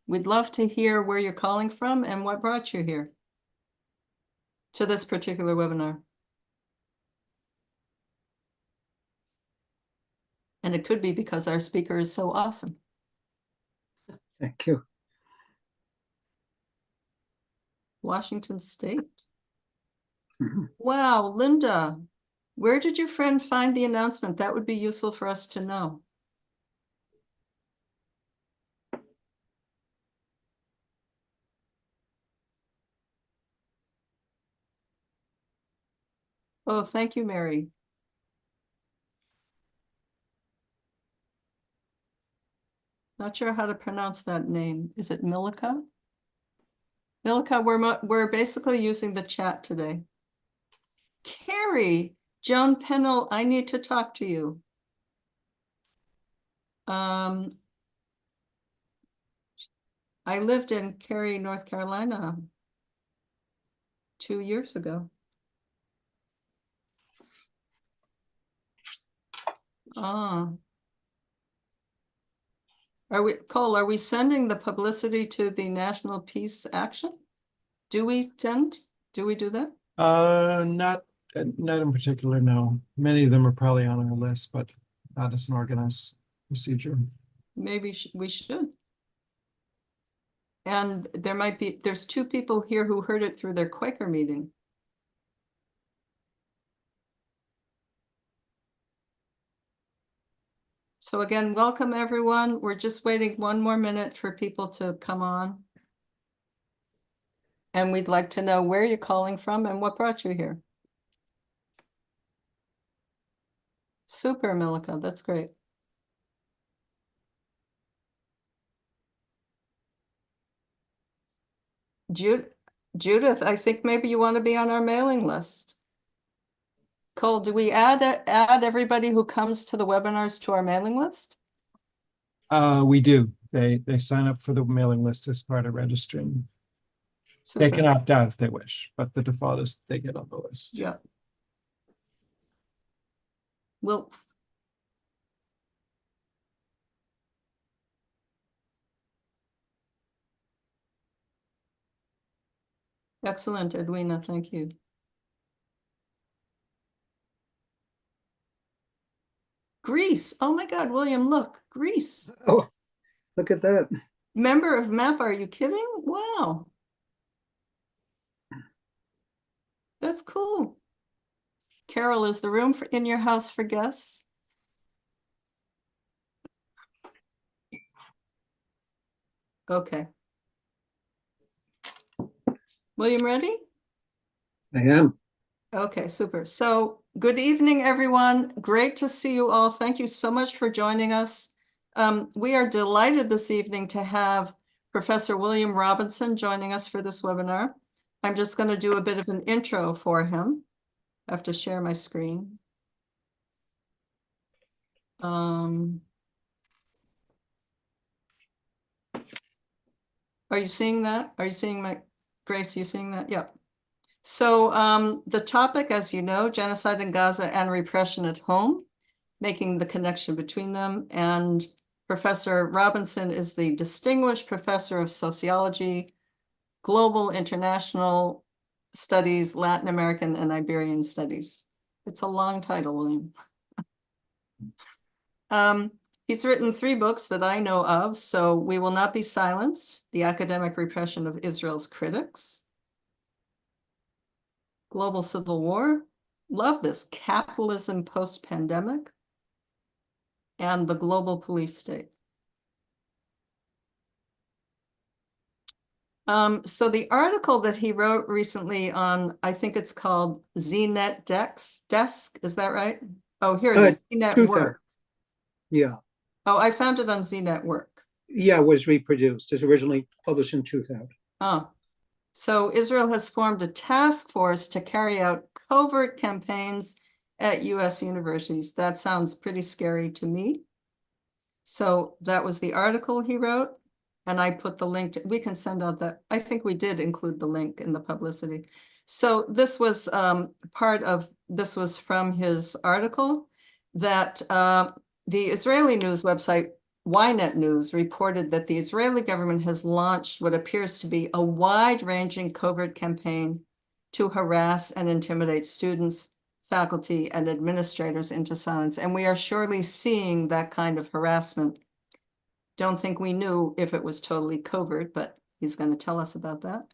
We'd love to hear where you're calling from and what brought you here to this particular webinar. And it could be because our speaker is so awesome. Thank you. Washington State. Mm-hmm. Wow, Linda, where did your friend find the announcement? That would be useful for us to know. Oh, thank you, Mary. Not sure how to pronounce that name. Is it Milica? Milica, we're basically using the chat today. Carrie, Joan Pennell, I need to talk to you. I lived in Cary, North Carolina 2 years ago. Cole, are we sending the publicity to the National Peace Action? Do we do that? Not in particular, no. Many of them are probably on our list, but not as an organized procedure. Maybe we should. And there's 2 people here who heard it through their Quaker meeting. So again, welcome everyone. We're just waiting 1 more minute for people to come on. And we'd like to know where you're calling from and what brought you here. Super, Milica, that's great. Judith, I think maybe you want to be on our mailing list. Cole, do we add everybody who comes to the webinars to our mailing list? We do. They sign up for the mailing list as part of registering. Super. They can opt out if they wish, but the default is they get on the list. Yeah. Well, excellent, Edwina, thank you. Greece, oh my God, William, look, Greece. Oh, look at that. Member of MAP, are you kidding? Wow. That's cool. Carol, is the room in your house for guests? Okay. William, ready? I am. Okay, super. So good evening, everyone. Great to see you all. Thank you so much for joining us. We are delighted this evening to have Professor William Robinson joining us for this webinar. I'm just going to do a bit of an intro for him. I have to share my screen. Are you seeing that? Are you seeing Grace, you seeing that? Yep. So the topic, as you know, genocide in Gaza and repression at home, making the connection between them. And Professor Robinson is the Distinguished Professor of Sociology, Global International Studies, Latin American and Iberian Studies. It's a long title, William. He's written 3 books that I know of. So We Will Not Be Silenced, The Academic Repression of Israel's Critics, Global Civil War, love this, Capitalism Post-Pandemic, and The Global Police State. So the article that he wrote recently on, I think it's called ZNet Desk, is that right? Oh, here it is, ZNet Work. Yeah. Oh, I found it on ZNet Work. Yeah, it was reproduced. It's originally published in 2000. Oh, so Israel has formed a task force to carry out covert campaigns at US universities. That sounds pretty scary to me. So that was the article he wrote. And I put the link to, we can send out that. I think we did include the link in the publicity. So this was this was from his article that the Israeli news website Ynet News reported that the Israeli government has launched what appears to be a wide-ranging covert campaign to harass and intimidate students, faculty, and administrators into silence. And we are surely seeing that kind of harassment. Don't think we knew if it was totally covert, but he's going to tell us about that.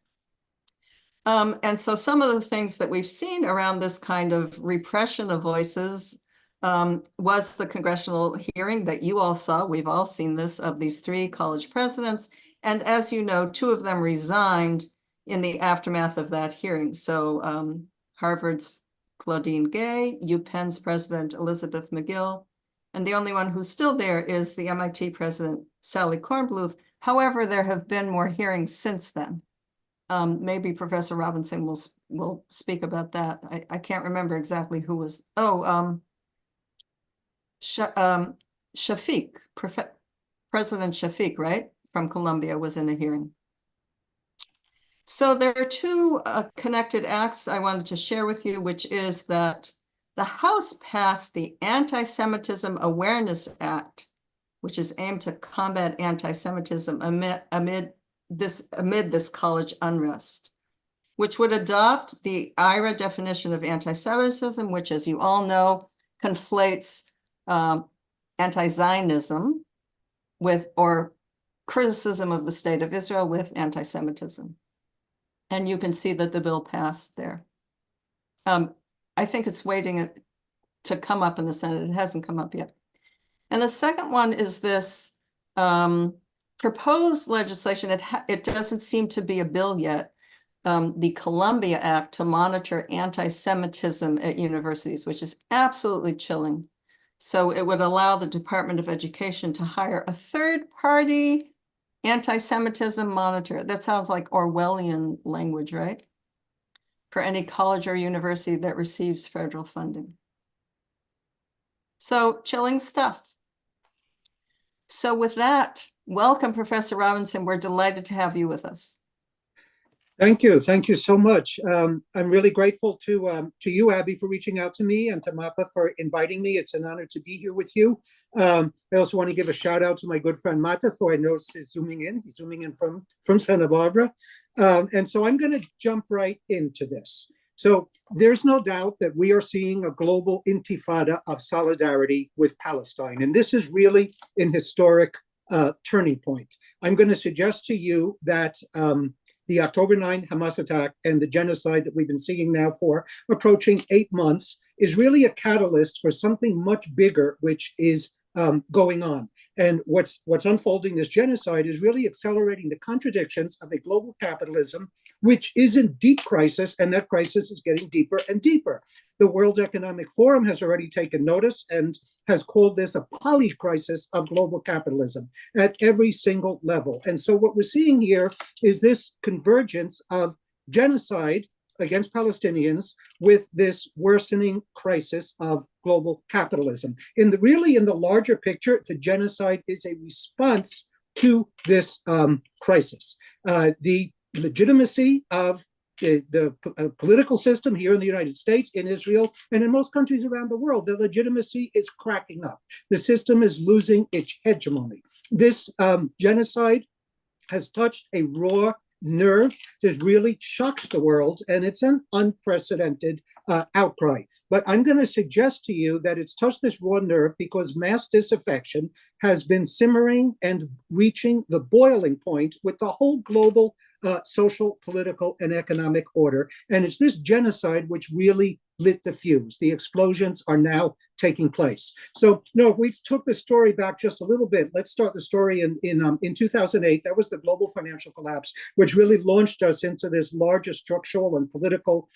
And so some of the things that we've seen around this kind of repression of voices was the congressional hearing that you all saw. We've all seen this, of these 3 college presidents. And as you know, 2 of them resigned in the aftermath of that hearing. So Harvard's Claudine Gay, UPenn's President Elizabeth McGill, and the only one who's still there is the MIT President Sally Kornbluth. However, there have been more hearings since then. Maybe Professor Robinson will speak about that. I can't remember exactly who was. Shafiq, President Shafiq, right, from Columbia, was in a hearing. So there are 2 connected acts I wanted to share with you, which is that the House passed the Anti-Semitism Awareness Act, which is aimed to combat anti-Semitism amid this college unrest, which would adopt the IRA definition of anti-Semitism, which, as you all know, conflates anti-Zionism with, or criticism of the state of Israel with, anti-Semitism. And you can see that the bill passed there. I think it's waiting to come up in the Senate. It hasn't come up yet. And the second one is this proposed legislation. It doesn't seem to be a bill yet. The Columbia Act to monitor anti-Semitism at universities, which is absolutely chilling. So it would allow the Department of Education to hire a third-party anti-Semitism monitor. That sounds like Orwellian language, right? For any college or university that receives federal funding. So chilling stuff. So with that, welcome, Professor Robinson. We're delighted to have you with us. Thank you. Thank you so much. I'm really grateful to you, Abby, for reaching out to me, and to Mappa for inviting me. It's an honor to be here with you. I also want to give a shout out to my good friend Mata, who I know is zooming in. He's zooming in from Santa Barbara. And so I'm going to jump right into this. So there's no doubt that we are seeing a global intifada of solidarity with Palestine. And this is really an historic turning point. I'm going to suggest to you that the October 9 Hamas attack and the genocide that we've been seeing now for approaching 8 months is really a catalyst for something much bigger, which is going on. And what's unfolding, this genocide, is really accelerating the contradictions of a global capitalism, which is in deep crisis, and that crisis is getting deeper and deeper. The World Economic Forum has already taken notice and has called this a polycrisis of global capitalism at every single level. And so what we're seeing here is this convergence of genocide against Palestinians with this worsening crisis of global capitalism. Really, in the larger picture, the genocide is a response to this crisis. The legitimacy of the political system here in the United States, in Israel, and in most countries around the world, the legitimacy is cracking up. The system is losing its hegemony. This genocide has touched a raw nerve that really shocked the world, and it's an unprecedented outcry. But I'm going to suggest to you that it's touched this raw nerve because mass disaffection has been simmering and reaching the boiling point with the whole global social, political, and economic order. And it's this genocide which really lit the fuse. The explosions are now taking place. So, if we took the story back just a little bit, let's start the story in 2008. That was the global financial collapse, which really launched us into this larger structural and political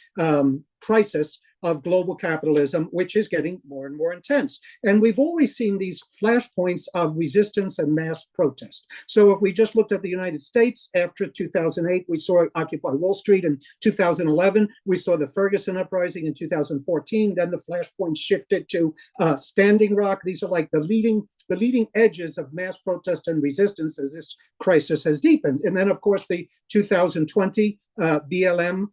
crisis of global capitalism, which is getting more and more intense. And we've always seen these flashpoints of resistance and mass protest. So if we just looked at the United States, after 2008, we saw Occupy Wall Street. In 2011, we saw the Ferguson uprising. In 2014, then the flashpoint shifted to Standing Rock. These are like the leading edges of mass protest and resistance as this crisis has deepened. And then, of course, the 2020 BLM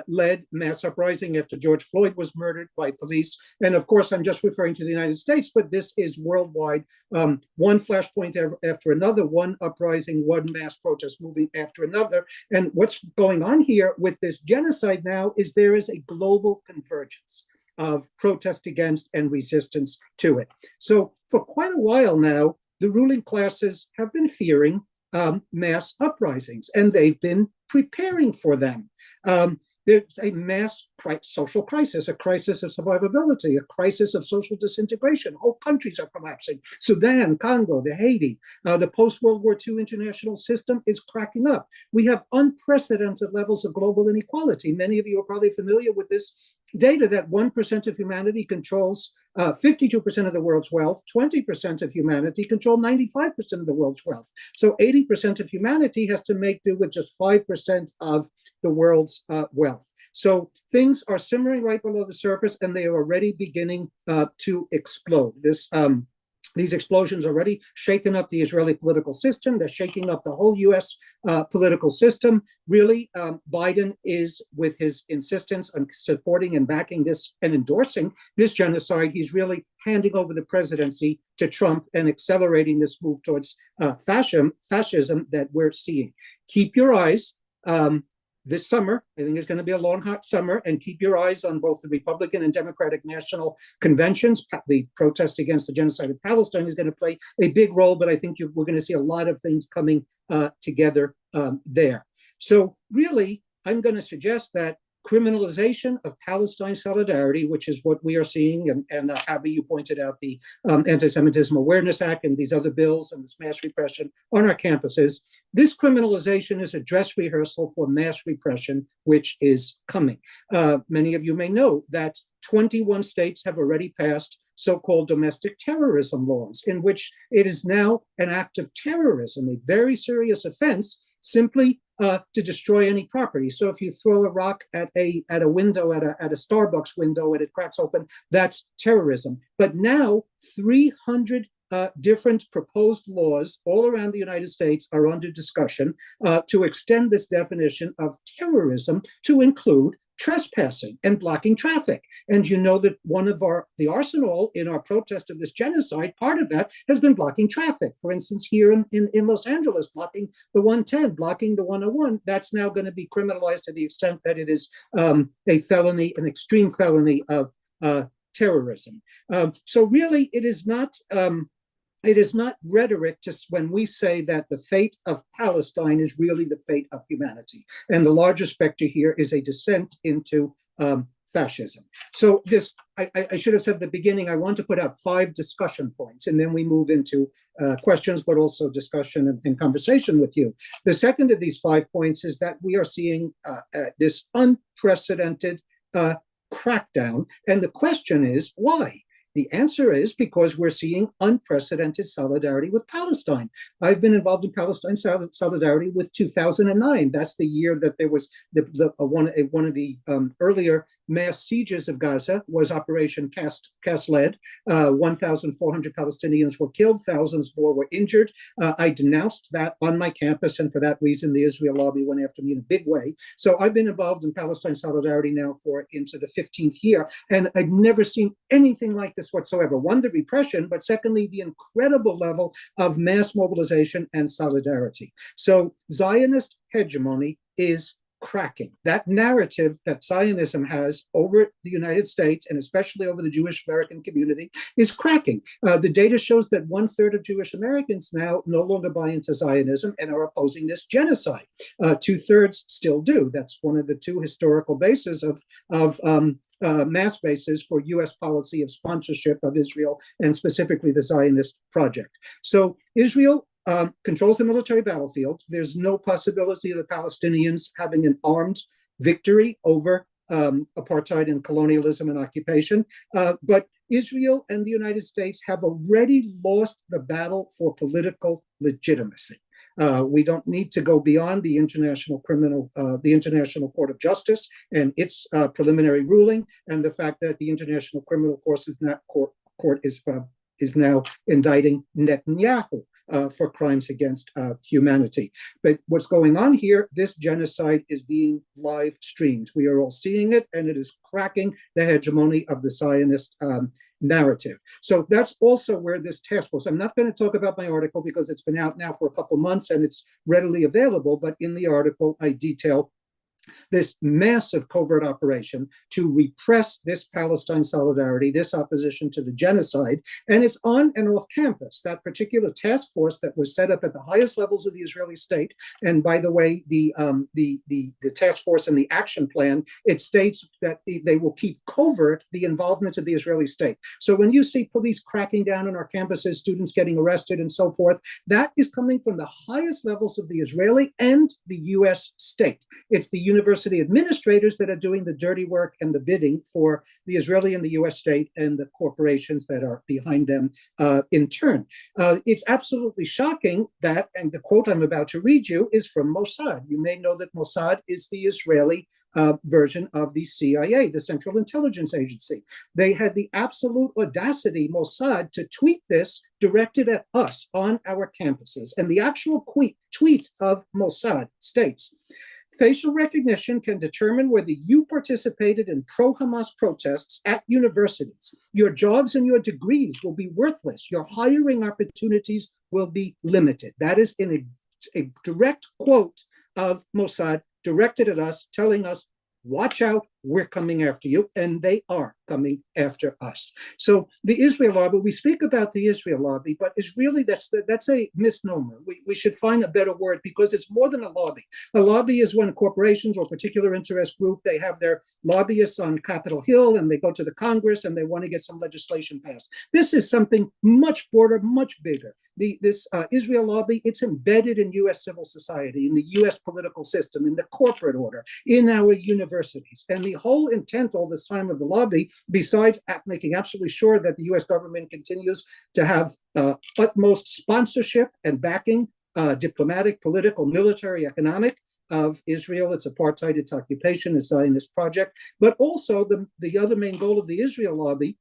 led mass uprising after George Floyd was murdered by police. And of course, I'm just referring to the United States, but this is worldwide. One flashpoint after another, one uprising, one mass protest moving after another. And what's going on here with this genocide now is there is a global convergence of protest against and resistance to it. So for quite a while now, the ruling classes have been fearing mass uprisings, and they've been preparing for them. There's a mass social crisis, a crisis of survivability, a crisis of social disintegration. Whole countries are collapsing. Sudan, Congo, the Haiti, the post-World War II international system is cracking up. We have unprecedented levels of global inequality. Many of you are probably familiar with this data that 1% of humanity controls 52% of the world's wealth, 20% of humanity control 95% of the world's wealth. So 80% of humanity has to make do with just 5% of the world's wealth. So things are simmering right below the surface, and they are already beginning to explode. These explosions already shaken up the Israeli political system. They're shaking up the whole US political system. Really, Biden is, with his insistence on supporting and backing this and endorsing this genocide, he's really handing over the presidency to Trump and accelerating this move towards fascism that we're seeing. Keep your eyes. This summer, I think it's going to be a long, hot summer, and keep your eyes on both the Republican and Democratic national conventions. The protest against the genocide of Palestine is going to play a big role, but I think we're going to see a lot of things coming together there. So really, I'm going to suggest that criminalization of Palestine solidarity, which is what we are seeing, and Abby, you pointed out the Anti-Semitism Awareness Act and these other bills and this mass repression on our campuses. This criminalization is a dress rehearsal for mass repression, which is coming. Many of you may know that 21 states have already passed so-called domestic terrorism laws, in which it is now an act of terrorism, a very serious offense, simply to destroy any property. So if you throw a rock at a window, at a Starbucks window, and it cracks open, that's terrorism. But now 300 different proposed laws all around the United States are under discussion to extend this definition of terrorism to include trespassing and blocking traffic. And you know that one of the arsenal in our protest of this genocide, part of that has been blocking traffic. For instance, here in Los Angeles, blocking the 110, blocking the 101, that's now going to be criminalized to the extent that it is a felony, an extreme felony of terrorism. So really, it is not rhetoric just when we say that the fate of Palestine is really the fate of humanity. And the larger specter here is a descent into fascism. So this, I should have said at the beginning, I want to put out 5 discussion points, and then we move into questions, but also discussion and conversation with you. The second of these 5 points is that we are seeing this unprecedented crackdown. And the question is, why? The answer is because we're seeing unprecedented solidarity with Palestine. I've been involved in Palestine solidarity with 2009. That's the year that there was one of the earlier mass sieges of Gaza was Operation Cast-Lead. 1,400 Palestinians were killed, thousands more were injured. I denounced that on my campus, and for that reason, the Israel lobby went after me in a big way. So I've been involved in Palestine solidarity now for into the 15th year, and I've never seen anything like this whatsoever. One, the repression, but secondly, the incredible level of mass mobilization and solidarity. So Zionist hegemony is cracking. That narrative that Zionism has over the United States, and especially over the Jewish American community, is cracking. The data shows that 1/3 of Jewish Americans now no longer buy into Zionism and are opposing this genocide. 2/3 still do. That's one of the 2 historical bases of mass bases for US policy of sponsorship of Israel, and specifically the Zionist project. So Israel controls the military battlefield. There's no possibility of the Palestinians having an armed victory over apartheid and colonialism and occupation. But Israel and the United States have already lost the battle for political legitimacy. We don't need to go beyond the International Court of Justice and its preliminary ruling, and the fact that the International Criminal Court is now indicting Netanyahu. for crimes against humanity. But what's going on here, this genocide is being live streamed. We are all seeing it, and it is cracking the hegemony of the Zionist narrative. So that's also where this task force, I'm not going to talk about my article because it's been out now for a couple months and it's readily available, but in the article I detail this massive covert operation to repress this Palestine solidarity, this opposition to the genocide, and it's on and off campus. That particular task force that was set up at the highest levels of the Israeli state, and by the way, the task force and the action plan, it states that they will keep covert the involvement of the Israeli state. So when you see police cracking down on our campuses, students getting arrested and so forth, that is coming from the highest levels of the Israeli and the US state. It's the university administrators that are doing the dirty work and the bidding for the Israeli and the US state and the corporations that are behind them in turn. It's absolutely shocking that, and the quote I'm about to read you is from Mossad. You may know that Mossad is the Israeli version of the CIA, the Central Intelligence Agency. They had the absolute audacity, Mossad, to tweet this directed at us on our campuses. And the actual tweet of Mossad states, facial recognition can determine whether you participated in pro-Hamas protests at universities. Your jobs and your degrees will be worthless. Your hiring opportunities will be limited. That is in a direct quote of Mossad directed at us, telling us, watch out, we're coming after you, and they are coming after us. So the Israel lobby, we speak about the Israel lobby, but it's really, that's a misnomer. We should find a better word because it's more than a lobby. A lobby is when corporations or particular interest group, they have their lobbyists on Capitol Hill and they go to the Congress and they want to get some legislation passed. This is something much broader, much bigger. This Israel lobby, it's embedded in US civil society, in the US political system, in the corporate order, in our universities. And the whole intent all this time of the lobby, besides making absolutely sure that the US government continues to have utmost sponsorship and backing, diplomatic, political, military, economic, of Israel, its apartheid, its occupation, its Zionist project, but also the other main goal of the Israel lobby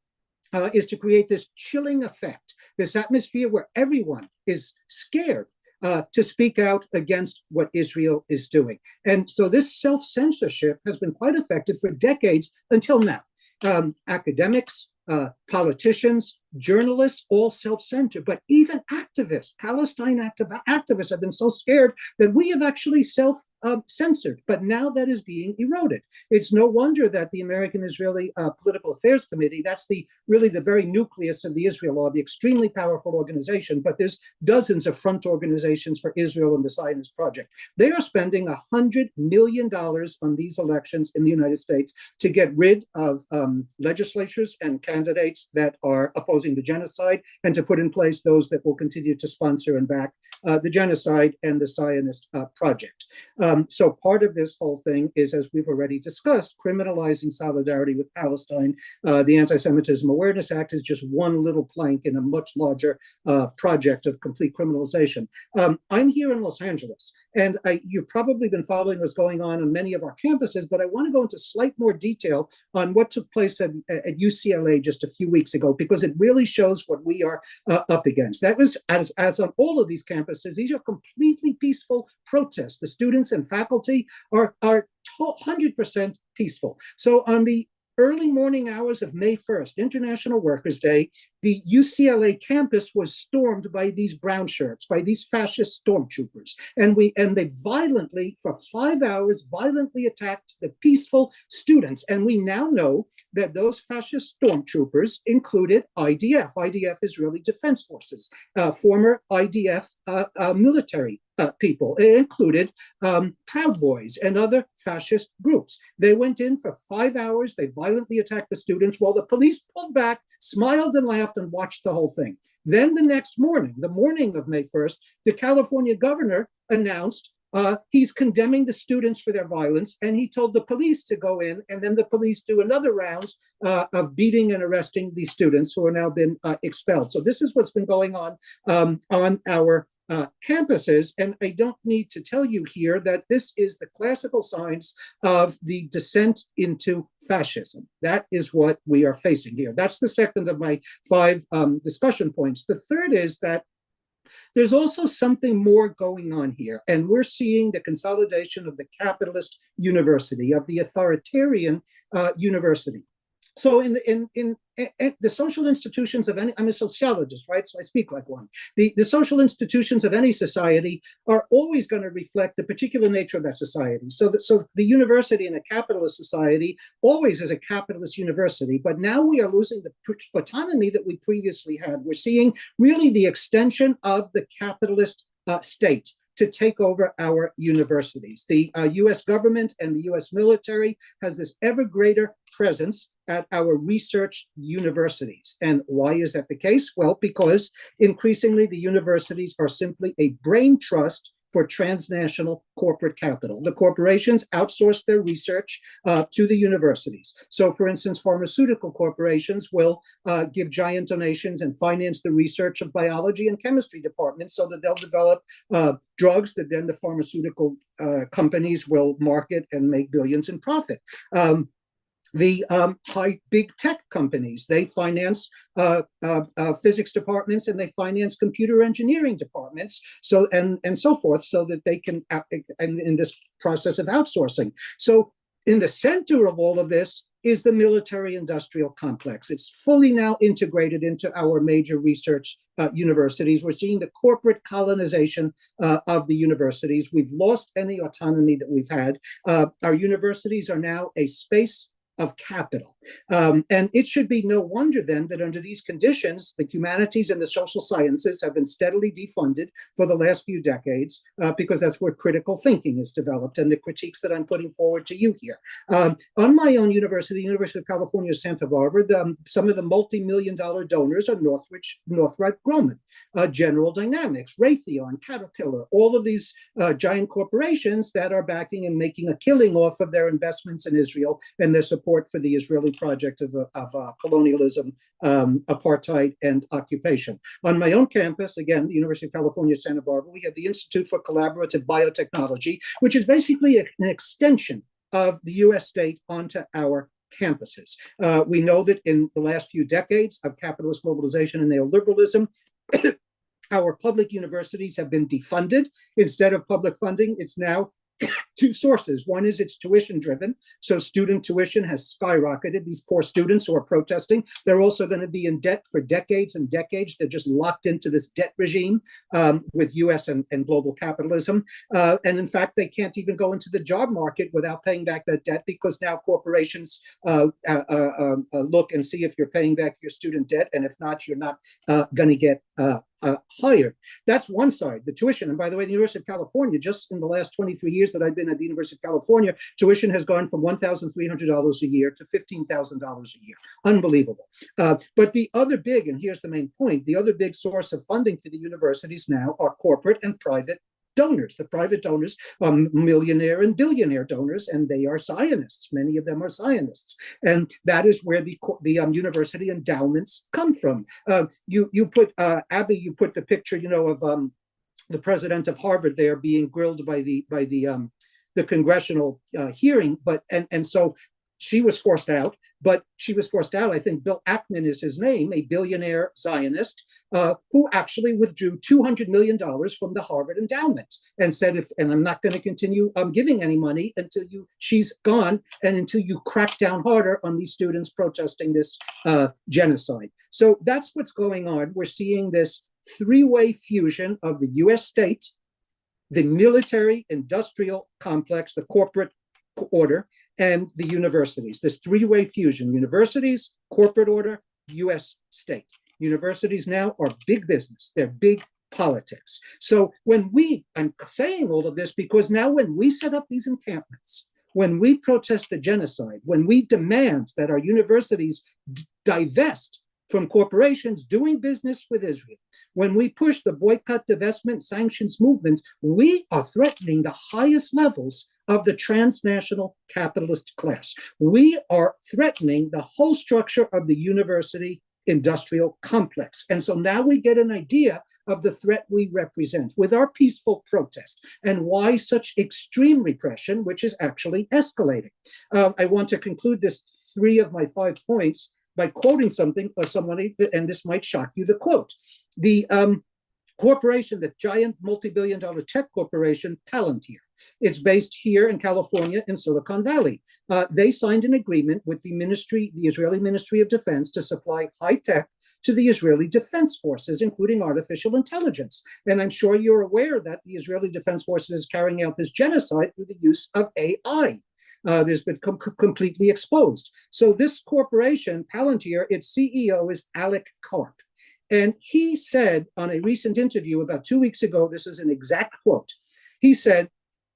is to create this chilling effect, this atmosphere where everyone is scared to speak out against what Israel is doing. And so this self-censorship has been quite effective for decades until now. Academics, politicians, journalists, all self-centered, but even activists, Palestine activists have been so scared that we have actually self-censored, but now that is being eroded. It's no wonder that the American-Israeli Political Affairs Committee, that's really the very nucleus of the Israel lobby, extremely powerful organization, but there's dozens of front organizations for Israel and the Zionist project. They are spending $100 million on these elections in the United States to get rid of legislatures and candidates that are opposing the genocide and to put in place those that will continue to sponsor and back the genocide and the Zionist project. So part of this whole thing is, as we've already discussed, criminalizing solidarity with Palestine. The Anti-Semitism Awareness Act is just one little plank in a much larger project of complete criminalization. I'm here in Los Angeles, and you've probably been following what's going on many of our campuses, but I want to go into slight more detail on what took place at UCLA just a few weeks ago, because it really shows what we are up against. That was, as on all of these campuses, these are completely peaceful protests. The students and faculty are 100% peaceful. So on the early morning hours of May 1st, International Workers' Day, the UCLA campus was stormed by these brown shirts, by these fascist stormtroopers. And they violently, for 5 hours, violently attacked the peaceful students. And we now know that those fascist stormtroopers included IDF, Israeli Defense Forces, former IDF military people. It included Proud Boys and other fascist groups. They went in for 5 hours. They violently attacked the students while the police pulled back, smiled and laughed and watched the whole thing. Then the next morning, the morning of May 1st, the California governor announced he's condemning the students for their violence, and he told the police to go in, and then the police do another round of beating and arresting these students who are now been expelled. So this is what's been going on our campuses, and I don't need to tell you here that this is the classical signs of the descent into fascism. That is what we are facing here. That's the second of my 5 discussion points. The third is that There's also something more going on here, and we're seeing the consolidation of the capitalist university, of the authoritarian university. So in the social institutions of any, I'm a sociologist, right? So I speak like one. The social institutions of any society are always going to reflect the particular nature of that society. So the university in a capitalist society always is a capitalist university, but now we are losing the autonomy that we previously had. We're seeing really the extension of the capitalist state to take over our universities. The US government and the US military has this ever greater presence at our research universities. And why is that the case? Well, because increasingly the universities are simply a brain trust for transnational corporate capital. The corporations outsource their research to the universities. So for instance, pharmaceutical corporations will give giant donations and finance the research of biology and chemistry departments so that they'll develop drugs that then the pharmaceutical companies will market and make billions in profit. The big tech companies, they finance physics departments and they finance computer engineering departments, so and so forth, so that they can, in this process of outsourcing. So in the center of all of this is the military-industrial complex. It's fully now integrated into our major research universities. We're seeing the corporate colonization of the universities. We've lost any autonomy that we've had. Our universities are now a space of capital. And it should be no wonder then that under these conditions, the humanities and the social sciences have been steadily defunded for the last few decades, because that's where critical thinking is developed and the critiques that I'm putting forward to you here. On my own university, University of California, Santa Barbara, some of the multi-million-dollar donors are Northrop Grumman, General Dynamics, Raytheon, Caterpillar, all of these giant corporations that are backing and making a killing off of their investments in Israel and their support for the Israeli project of colonialism, apartheid, and occupation. On my own campus, again, the University of California, Santa Barbara, we have the Institute for Collaborative Biotechnology, which is basically an extension of the US state onto our campuses. We know that in the last few decades of capitalist globalization and neoliberalism, our public universities have been defunded. Instead of public funding, it's now two sources. One is it's tuition driven. So student tuition has skyrocketed. These poor students who are protesting, they're also going to be in debt for decades and decades. They're just locked into this debt regime with US and global capitalism. And in fact, they can't even go into the job market without paying back that debt, because now corporations look and see if you're paying back your student debt. And if not, you're not going to get hired. That's one side, the tuition. And by the way, the University of California, just in the last 23 years that I've been at the University of California, tuition has gone from $1,300 a year to $15,000 a year. Unbelievable. But the other big, and here's the main point, the other big source of funding for the universities now are corporate and private donors. The private donors are millionaire and billionaire donors, and they are Zionists. Many of them are Zionists, and that is where the university endowments come from. You put Abby, you put the picture, of the president of Harvard there being grilled by the congressional hearing, and so she was forced out. But she was forced out. I think Bill Ackman is his name, a billionaire Zionist, who actually withdrew $200 million from the Harvard endowment and said, and I'm not going to continue giving any money until she's gone and until you crack down harder on these students protesting this genocide. So that's what's going on. We're seeing this three-way fusion of the US state, the military industrial complex, the corporate order, and the universities. This three-way fusion: universities, corporate order, US state. Universities now are big business. They're big politics. So I'm saying all of this because now when we set up these encampments, when we protest the genocide, when we demand that our universities divest from corporations doing business with Israel, when we push the boycott, divestment, sanctions movement, we are threatening the highest levels of the transnational capitalist class. We are threatening the whole structure of the university industrial complex. And so now we get an idea of the threat we represent with our peaceful protest and why such extreme repression, which is actually escalating. I want to conclude this 3 of my 5 points by quoting something or somebody, and this might shock you, the quote. corporation, the giant multi-billion-dollar tech corporation, Palantir. It's based here in California in Silicon Valley. They signed an agreement with the Israeli Ministry of Defense, to supply high tech to the Israeli Defense Forces, including artificial intelligence. And I'm sure you're aware that the Israeli Defense Forces is carrying out this genocide through the use of AI. There's been completely exposed. So this corporation, Palantir, its CEO is Alec Karp. And he said on a recent interview about 2 weeks ago, this is an exact quote, he said,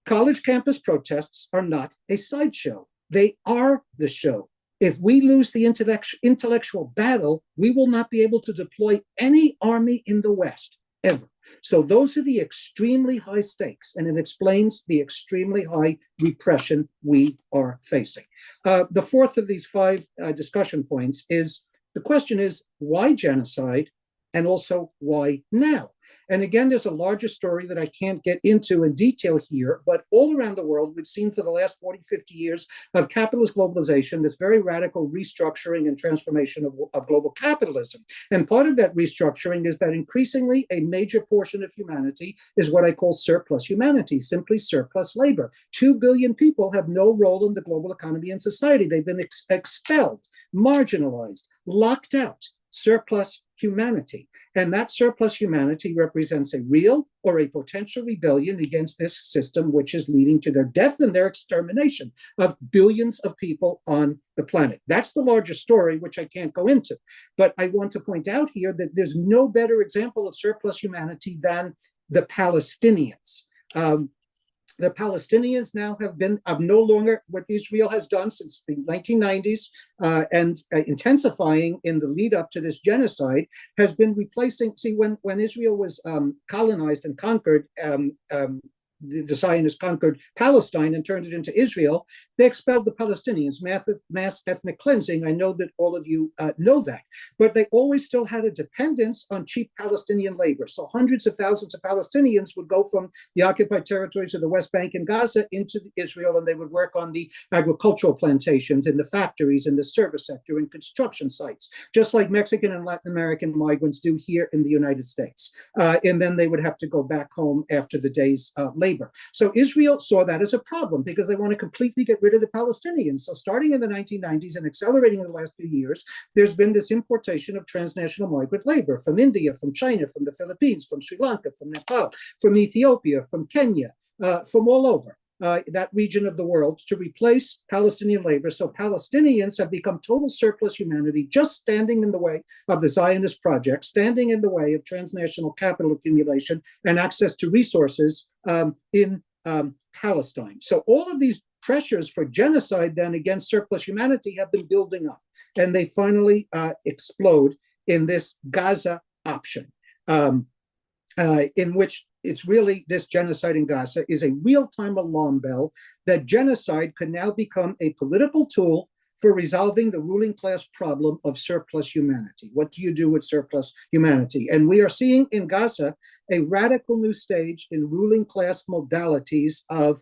college campus protests are not a sideshow. They are the show. If we lose the intellectual battle, we will not be able to deploy any army in the West, ever. So those are the extremely high stakes, and it explains the extremely high repression we are facing. The fourth of these five discussion points is, the question is, why genocide? And also, why now? And again, there's a larger story that I can't get into in detail here, but all around the world, we've seen for the last 40, 50 years of capitalist globalization, this very radical restructuring and transformation of global capitalism. And part of that restructuring is that increasingly a major portion of humanity is what I call surplus humanity, simply surplus labor. 2 billion people have no role in the global economy and society. They've been expelled, marginalized, locked out, surplus humanity. And that surplus humanity represents a real or a potential rebellion against this system, which is leading to their death and their extermination of billions of people on the planet. That's the larger story, which I can't go into. But I want to point out here that there's no better example of surplus humanity than the Palestinians. The Palestinians now have no longer, what Israel has done since the 1990s and intensifying in the lead up to this genocide, has been replacing, see, when Israel was colonized and conquered, the Zionists conquered Palestine and turned it into Israel, they expelled the Palestinians, mass ethnic cleansing. I know that all of you know that, but they always still had a dependence on cheap Palestinian labor. So hundreds of thousands of Palestinians would go from the occupied territories of the West Bank and Gaza into Israel, and they would work on the agricultural plantations, in the factories, in the service sector, in construction sites, just like Mexican and Latin American migrants do here in the United States. And then they would have to go back home after the day's labor. So Israel saw that as a problem because they want to completely get rid of the Palestinians. So starting in the 1990s and accelerating in the last few years, there's been this importation of transnational migrant labor from India, from China, from the Philippines, from Sri Lanka, from Nepal, from Ethiopia, from Kenya, from all over that region of the world to replace Palestinian labor. So Palestinians have become total surplus humanity, just standing in the way of the Zionist project, standing in the way of transnational capital accumulation and access to resources in Palestine. So all of these pressures for genocide then against surplus humanity have been building up, and they finally explode in this Gaza option, in which it's really, this genocide in Gaza is a real-time alarm bell that genocide could now become a political tool for resolving the ruling class problem of surplus humanity. What do you do with surplus humanity? And we are seeing in Gaza a radical new stage in ruling class modalities of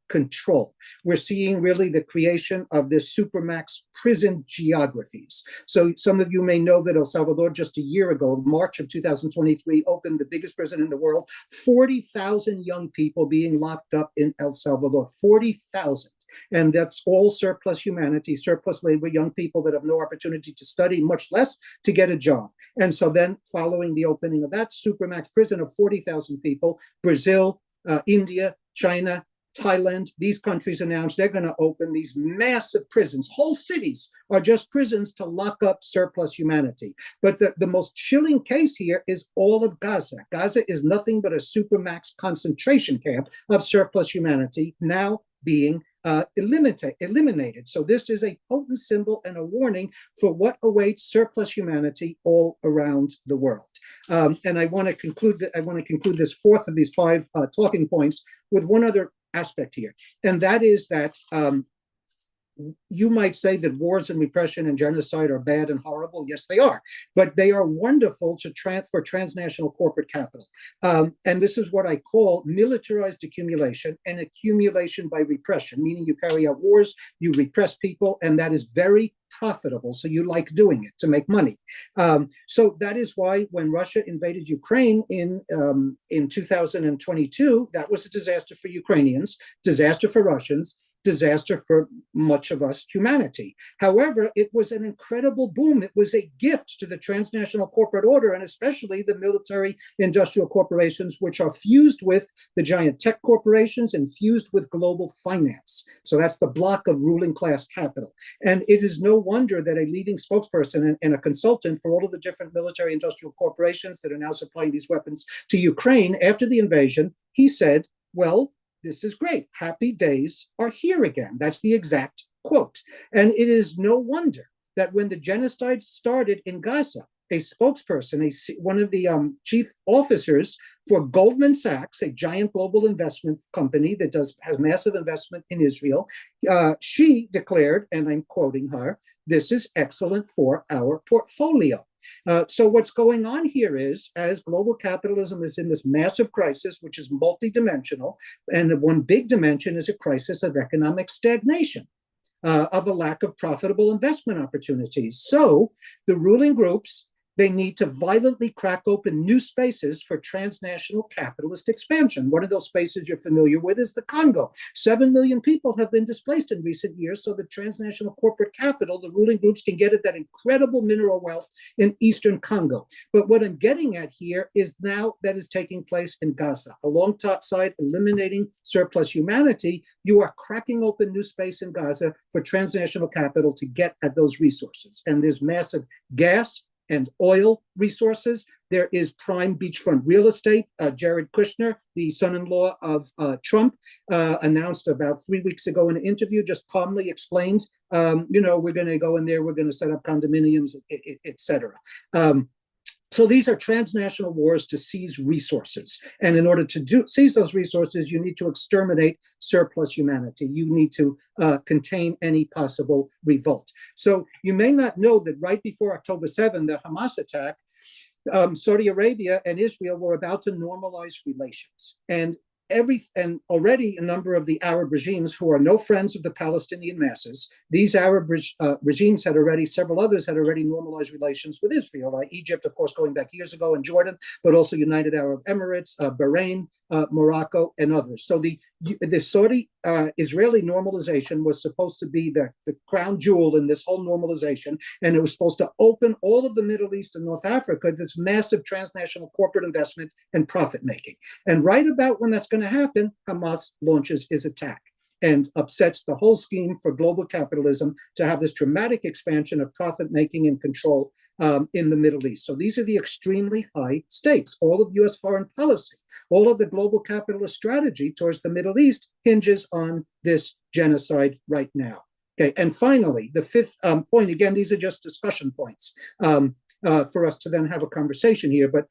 control. We're seeing really the creation of this supermax prison geographies. So some of you may know that El Salvador just a year ago, March of 2023, opened the biggest prison in the world, 40,000 young people being locked up in El Salvador, 40,000. And that's all surplus humanity, surplus labor, young people that have no opportunity to study, much less to get a job. And so then following the opening of that supermax prison of 40,000 people, Brazil, India, China, Thailand, these countries announced they're going to open these massive prisons. Whole cities are just prisons to lock up surplus humanity. But the most chilling case here is all of Gaza. Gaza is nothing but a supermax concentration camp of surplus humanity now being eliminated. So this is a potent symbol and a warning for what awaits surplus humanity all around the world. And I want to conclude this fourth of these five talking points with one other aspect here, and that is that you might say that wars and repression and genocide are bad and horrible. Yes, they are, but they are wonderful for transnational corporate capital. And this is what I call militarized accumulation and accumulation by repression, meaning you carry out wars, you repress people, and that is very profitable. So you like doing it to make money. So that is why when Russia invaded Ukraine in 2022, that was a disaster for Ukrainians, disaster for Russians, disaster for much of us humanity. However, it was an incredible boom. It was a gift to the transnational corporate order, and especially the military industrial corporations, which are fused with the giant tech corporations and fused with global finance. So that's the block of ruling class capital. And it is no wonder that a leading spokesperson and a consultant for all of the different military industrial corporations that are now supplying these weapons to Ukraine after the invasion, he said, well, this is great. Happy days are here again. That's the exact quote. And it is no wonder that when the genocide started in Gaza, a spokesperson, one of the chief officers for Goldman Sachs, a giant global investment company that has massive investment in Israel, she declared, and I'm quoting her, "This is excellent for our portfolio." So what's going on here is, as global capitalism is in this massive crisis, which is multidimensional, and one big dimension is a crisis of economic stagnation, of a lack of profitable investment opportunities. So the ruling groups, they need to violently crack open new spaces for transnational capitalist expansion. One of those spaces you're familiar with is the Congo. 7 million people have been displaced in recent years, so the transnational corporate capital, the ruling groups, can get at that incredible mineral wealth in eastern Congo. But what I'm getting at here is now that is taking place in Gaza. Alongside eliminating surplus humanity, you are cracking open new space in Gaza for transnational capital to get at those resources. And there's massive gas and oil resources. There is prime beachfront real estate. Jared Kushner, the son-in-law of Trump, announced about 3 weeks ago in an interview, just calmly explained, we're going to go in there, we're going to set up condominiums, et cetera. So these are transnational wars to seize resources. And in order to seize those resources, you need to exterminate surplus humanity. You need to contain any possible revolt. So you may not know that right before October 7, the Hamas attack, Saudi Arabia and Israel were about to normalize relations. And already a number of the Arab regimes who are no friends of the Palestinian masses, these Arab regimes several others had already normalized relations with Israel, like Egypt, of course, going back years ago, and Jordan, but also United Arab Emirates, Bahrain, Morocco, and others. So the Saudi-Israeli normalization was supposed to be the crown jewel in this whole normalization, and it was supposed to open all of the Middle East and North Africa to this massive transnational corporate investment and profit making. And right about when that's going to happen, Hamas launches his attack and upsets the whole scheme for global capitalism to have this dramatic expansion of profit-making and control in the Middle East. So these are the extremely high stakes. All of U.S. foreign policy, all of the global capitalist strategy towards the Middle East hinges on this genocide right now. Okay, and finally, the fifth point, again, these are just discussion points for us to then have a conversation here, but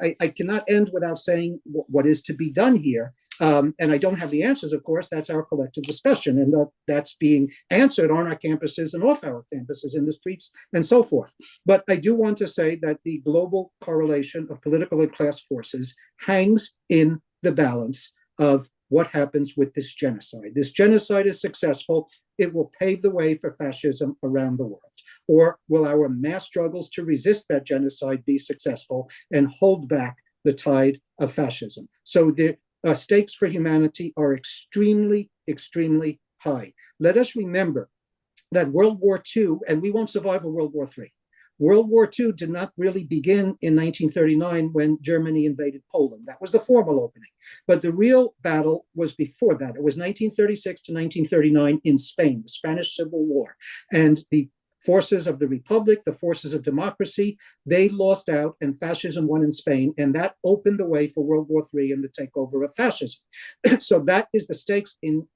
I cannot end without saying what is to be done here. And I don't have the answers, of course. That's our collective discussion, and that's being answered on our campuses and off our campuses, in the streets, and so forth. But I do want to say that the global correlation of political and class forces hangs in the balance of what happens with this genocide. This genocide is successful. It will pave the way for fascism around the world. Or will our mass struggles to resist that genocide be successful and hold back the tide of fascism? So the stakes for humanity are extremely, extremely high. Let us remember that World War II, and we won't survive a World War III. World War II did not really begin in 1939 when Germany invaded Poland. That was the formal opening. But the real battle was before that. It was 1936 to 1939 in Spain, the Spanish Civil War. And the forces of the Republic, the forces of democracy, they lost out and fascism won in Spain. And that opened the way for World War III and the takeover of fascism. So that is the stakes in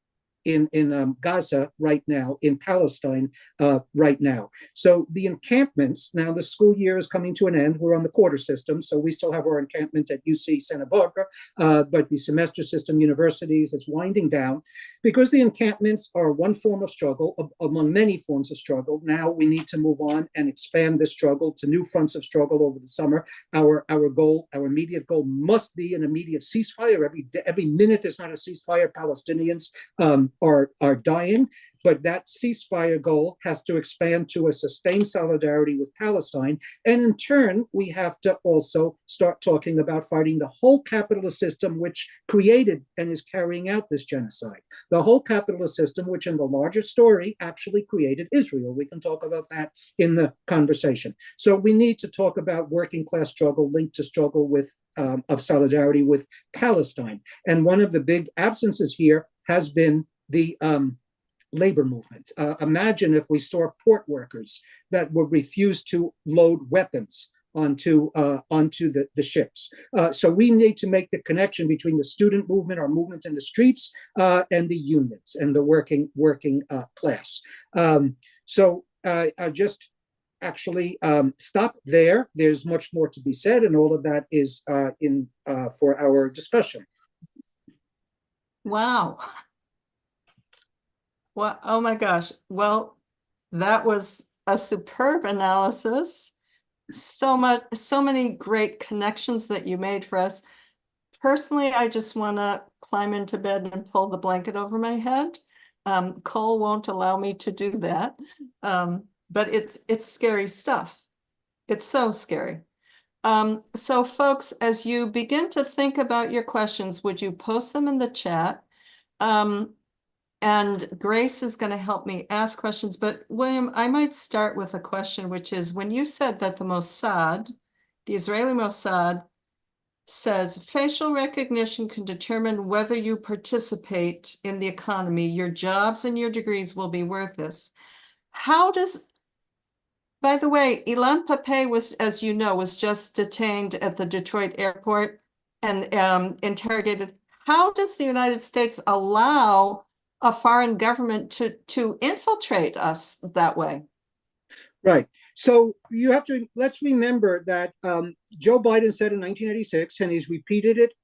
Gaza right now, in Palestine right now. So the encampments, now the school year is coming to an end. We're on the quarter system, so we still have our encampment at UC Santa Barbara, but the semester system universities, it's winding down because the encampments are one form of struggle among many forms of struggle. Now we need to move on and expand this struggle to new fronts of struggle over the summer. Our goal, our immediate goal must be an immediate ceasefire. Every minute there's not a ceasefire, Palestinians are dying, but that ceasefire goal has to expand to a sustained solidarity with Palestine. And in turn, we have to also start talking about fighting the whole capitalist system which created and is carrying out this genocide. The whole capitalist system, which in the larger story actually created Israel. We can talk about that in the conversation. So we need to talk about working class struggle linked to struggle of solidarity with Palestine. And one of the big absences here has been the labor movement. Imagine if we saw port workers that would refuse to load weapons onto the ships. So we need to make the connection between the student movement, our movement in the streets, and the unions and the working class. So I just actually stop there. There's much more to be said, and all of that is for our discussion. Wow. Well, oh my gosh. Well, that was a superb analysis. So many great connections that you made for us. Personally, I just want to climb into bed and pull the blanket over my head. Cole won't allow me to do that. But it's scary stuff. It's so scary. So folks, as you begin to think about your questions, would you post them in the chat? And Grace is going to help me ask questions. But William, I might start with a question, which is when you said that the Mossad, the Israeli Mossad, says facial recognition can determine whether you participate in the economy, your jobs and your degrees will be worth this. How does, by the way, Ilan Pappé was, as you know, was just detained at the Detroit airport and interrogated. How does the United States allow a foreign government to infiltrate us that way? Right. So you have to, let's remember that Joe Biden said in 1986, and he's repeated it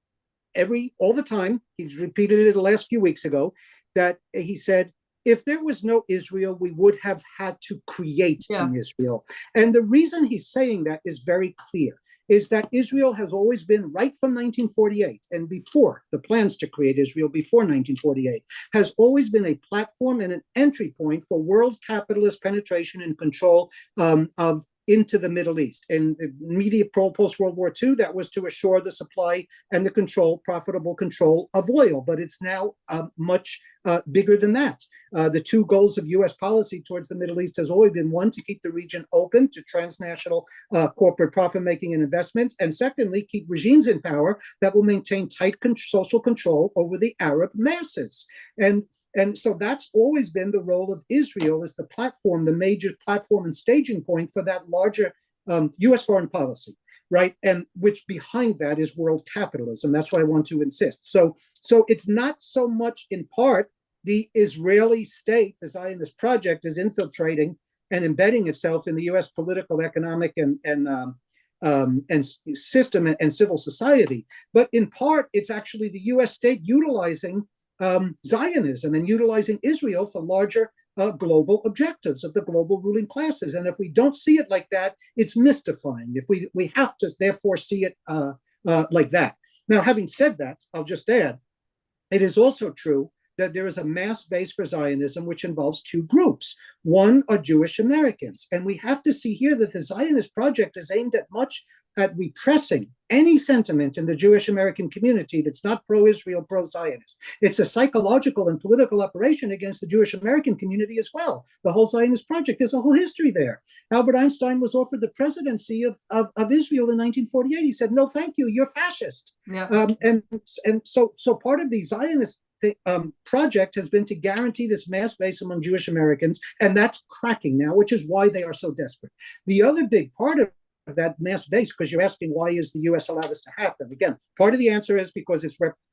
all the time. He's repeated it the last few weeks ago, that he said, if there was no Israel, we would have had to create an Israel. And the reason he's saying that is very clear, is that Israel has always been, right from 1948 and before the plans to create Israel before 1948, has always been a platform and an entry point for world capitalist penetration and control into the Middle East. And the immediate post-World War II, that was to assure the supply and the profitable control of oil. But it's now much bigger than that. The two goals of US policy towards the Middle East has always been, one, to keep the region open to transnational corporate profit-making and investment, and secondly, keep regimes in power that will maintain tight social control over the Arab masses. And so that's always been the role of Israel as the platform, the major platform and staging point for that larger US foreign policy, right? And which behind that is world capitalism. That's what I want to insist. So it's not so much in part the Israeli state, the Zionist project, is infiltrating and embedding itself in the US political, economic, and system and civil society. But in part, it's actually the US state utilizing Zionism and utilizing Israel for larger global objectives of the global ruling classes. And if we don't see it like that, it's mystifying. If we have to therefore see it like that. Now, having said that, I'll just add, it is also true that there is a mass base for Zionism which involves two groups. One are Jewish Americans. And we have to see here that the Zionist project is aimed at repressing any sentiment in the Jewish American community that's not pro-Israel, pro-Zionist. It's a psychological and political operation against the Jewish American community as well. The whole Zionist project, there's a whole history there. Albert Einstein was offered the presidency of Israel in 1948. He said, no, thank you, you're fascist. Yeah. And so part of the Zionist project has been to guarantee this mass base among Jewish Americans, and that's cracking now, which is why they are so desperate. The other big part of that mass base, because you're asking why is the US allowed this to happen? Again, part of the answer is because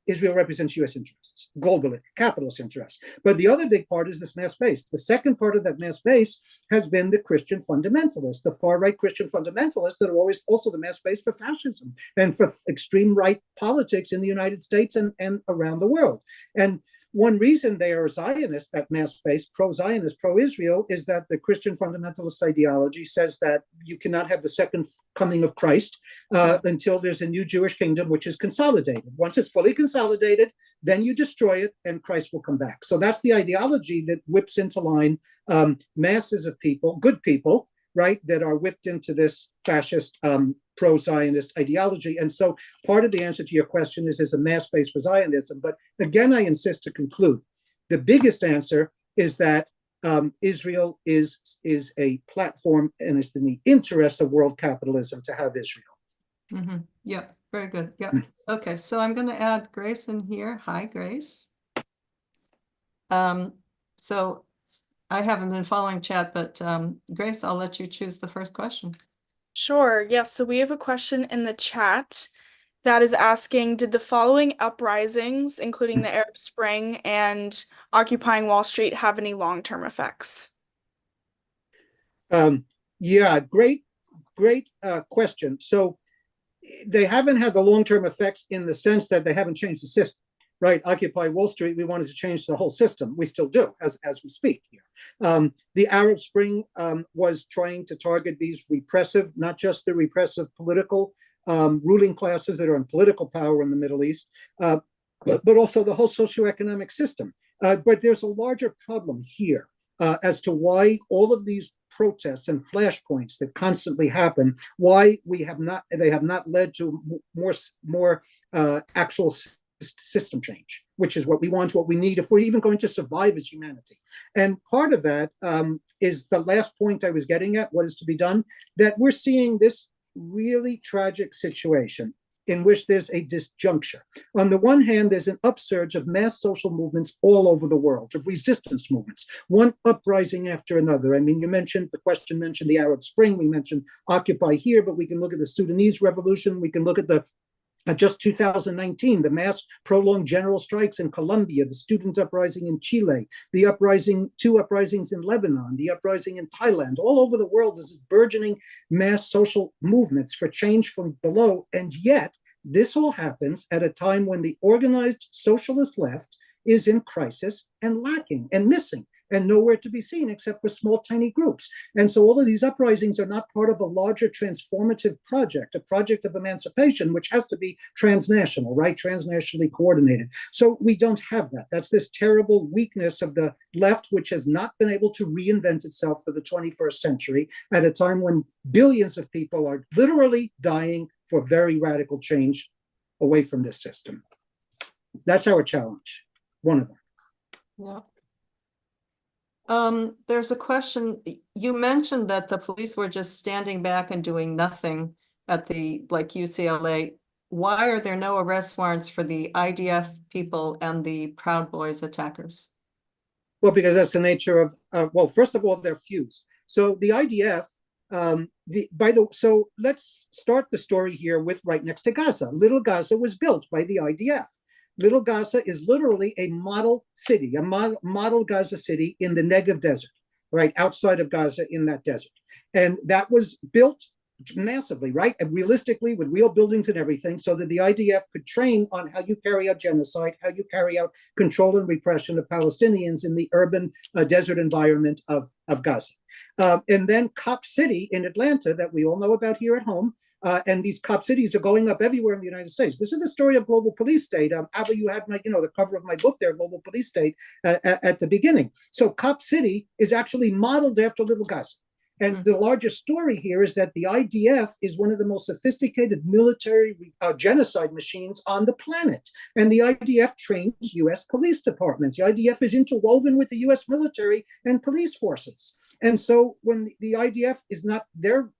Israel represents US interests, globally, capitalist interests. But the other big part is this mass base. The second part of that mass base has been the Christian fundamentalists, the far-right Christian fundamentalists that are always also the mass base for fascism and for extreme right politics in the United States and around the world. And one reason they are Zionists, that mass base, pro-Zionist, pro-Israel, is that the Christian fundamentalist ideology says that you cannot have the second coming of Christ until there's a new Jewish kingdom, which is consolidated. Once it's fully consolidated, then you destroy it and Christ will come back. So that's the ideology that whips into line masses of people, good people, right, that are whipped into this fascist pro-Zionist ideology. And so part of the answer to your question is there's a mass base for Zionism. But again, I insist to conclude, the biggest answer is that Israel is a platform and it's in the interest of world capitalism to have Israel. Mm-hmm. Yeah, very good. Yeah. Okay, so I'm going to add Grace in here. Hi, Grace. So I haven't been following chat, but Grace, I'll let you choose the first question. Sure. Yes. So we have a question in the chat that is asking, did the following uprisings, including the Arab Spring and occupying Wall Street, have any long-term effects? Yeah, great question. So they haven't had the long-term effects in the sense that they haven't changed the system. Right, Occupy Wall Street, we wanted to change the whole system. We still do, as we speak here. The Arab Spring was trying to target these repressive, not just the repressive political ruling classes that are in political power in the Middle East, but also the whole socioeconomic system. But there's a larger problem here as to why all of these protests and flashpoints that constantly happen, why they have not led to more actual system change, which is what we want, what we need if we're even going to survive as humanity. And part of that is the last point I was getting at, what is to be done, that we're seeing this really tragic situation in which there's a disjuncture. On the one hand, there's an upsurge of mass social movements all over the world, of resistance movements, one uprising after another. I mean, the question mentioned the Arab Spring, we mentioned Occupy here, but we can look at the Sudanese revolution, we can look at just 2019, the mass prolonged general strikes in Colombia, the student uprising in Chile, two uprisings in Lebanon, the uprising in Thailand. All over the world is burgeoning mass social movements for change from below. And yet, this all happens at a time when the organized socialist left is in crisis and lacking and missing and nowhere to be seen except for small, tiny groups. And so all of these uprisings are not part of a larger transformative project, a project of emancipation, which has to be transnational, right? Transnationally coordinated. So we don't have that. That's this terrible weakness of the left, which has not been able to reinvent itself for the 21st century at a time when billions of people are literally dying for very radical change away from this system. That's our challenge, one of them. Yeah. There's a question. You mentioned that the police were just standing back and doing nothing at like UCLA. Why are there no arrest warrants for the IDF people and the Proud Boys attackers? Well, because that's the nature of, well, first of all, they're fused. So the IDF, so let's start the story here with right next to Gaza. Little Gaza was built by the IDF. Little Gaza is literally a model city, a model Gaza city in the Negev desert, right outside of Gaza in that desert. And that was built massively, right? And realistically with real buildings and everything so that the IDF could train on how you carry out genocide, how you carry out control and repression of Palestinians in the urban desert environment of Gaza. And then Cop City in Atlanta that we all know about here at home, and these cop cities are going up everywhere in the United States. This is the story of global police state. Abba, you had the cover of my book there, Global Police State, at the beginning. So Cop City is actually modeled after Little Gaza. And the larger story here is that the IDF is one of the most sophisticated military genocide machines on the planet. And the IDF trains US police departments. The IDF is interwoven with the US military and police forces. And so when the IDF is not their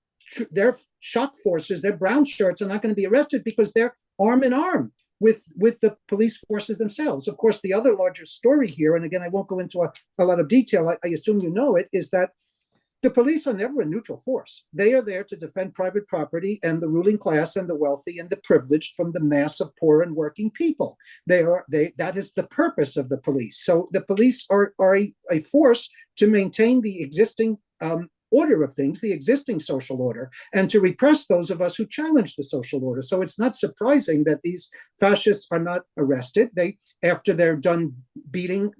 shock forces, their brown shirts are not going to be arrested because they're arm in arm with the police forces themselves. Of course, the other larger story here, and again, I won't go into a lot of detail, I assume you know it, is that The police are never a neutral force. They are there to defend private property and the ruling class and the wealthy and the privileged from the mass of poor and working people. That is the purpose of the police. So the police are a force to maintain the existing order of things, the existing social order, and to repress those of us who challenge the social order. So it's not surprising that these fascists are not arrested. After they're done beating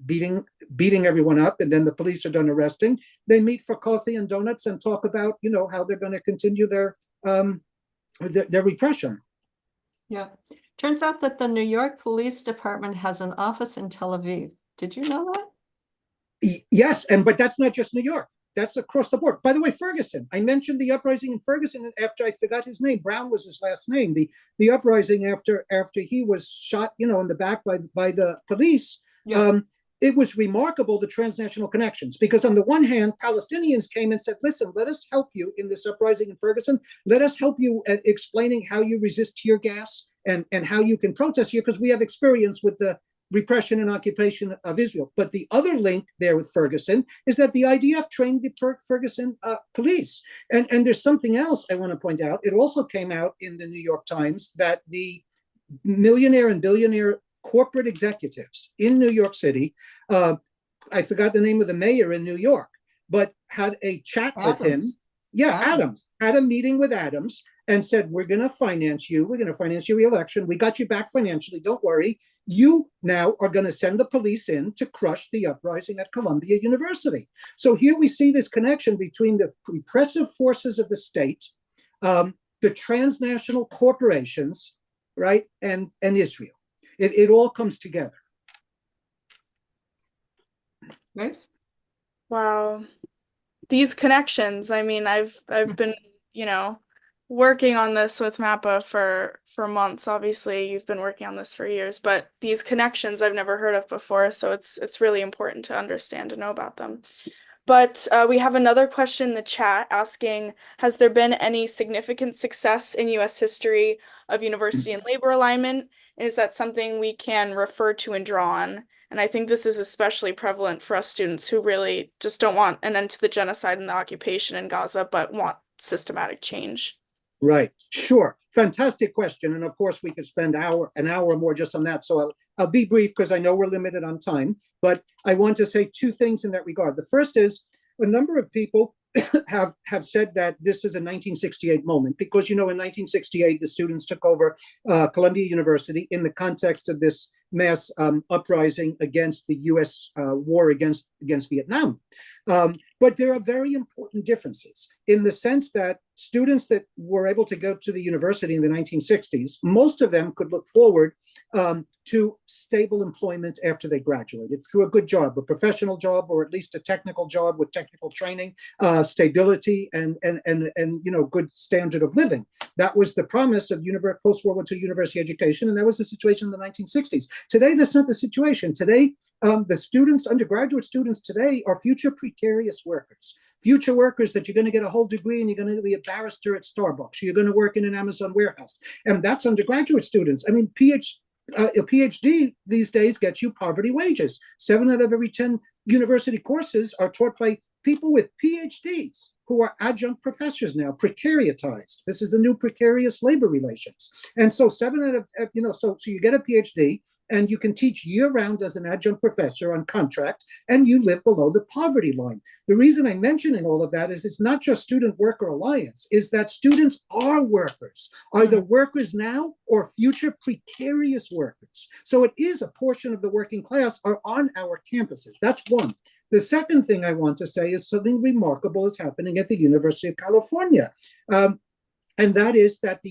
everyone up, and then the police are done arresting, they meet for coffee and donuts and talk about, how they're going to continue their repression. Yeah. Turns out that the New York Police Department has an office in Tel Aviv. Did you know that? Yes, but that's not just New York. That's across the board. By the way, Ferguson, I mentioned the uprising in Ferguson after I forgot his name. Brown was his last name. The uprising after he was shot, in the back by the police. Yeah. It was remarkable, the transnational connections, because on the one hand, Palestinians came and said, listen, let us help you in this uprising in Ferguson. Let us help you at explaining how you resist tear gas and how you can protest here, because we have experience with the repression and occupation of Israel. But the other link there with Ferguson is that the IDF trained the Ferguson police. And there's something else I want to point out. It also came out in the New York Times that the millionaire and billionaire corporate executives in New York City, I forgot the name of the mayor in New York, but had a chat with him. Yeah, Adams had a meeting with Adams and said, we're going to finance you. We're going to finance your re-election. We got you back financially. Don't worry. You now are going to send the police in to crush the uprising at Columbia University. So here we see this connection between the repressive forces of the state, the transnational corporations, right, and Israel. It all comes together. Nice. Wow. These connections, I mean, I've been, working on this with MAPPA for months. Obviously, you've been working on this for years, but these connections I've never heard of before, so it's really important to understand and know about them. But we have another question in the chat asking, has there been any significant success in U.S. history of university and labor alignment? Is that something we can refer to and draw on? And I think this is especially prevalent for us students who really just don't want an end to the genocide and the occupation in Gaza, but want systematic change. Right. Sure. Fantastic question. And of course, we could spend an hour or more just on that. So I'll be brief because I know we're limited on time. But I want to say two things in that regard. The first is a number of people have said that this is a 1968 moment because, in 1968, the students took over Columbia University in the context of this mass uprising against the U.S. War against Vietnam. But there are very important differences in the sense that students that were able to go to the university in the 1960s, most of them could look forward to stable employment after they graduated, through a good job, a professional job, or at least a technical job with technical training, stability, and good standard of living. That was the promise of post-World War II university education, and that was the situation in the 1960s. Today, that's not the situation. Today, the students, undergraduate students today, are future precarious workers. Future workers that you're going to get a whole degree and you're going to be a barrister at Starbucks. You're going to work in an Amazon warehouse. And that's undergraduate students. I mean, a PhD these days gets you poverty wages. 7 out of every 10 university courses are taught by people with PhDs who are adjunct professors now, precariatized. This is the new precarious labor relations. And so 7 out of, so you get a PhD, and you can teach year-round as an adjunct professor on contract, and you live below the poverty line. The reason I'm mentioning all of that is it's not just Student-Worker Alliance, is that students are workers, either workers now or future precarious workers. So it is a portion of the working class are on our campuses. That's one. The second thing I want to say is something remarkable is happening at the University of California. And that is that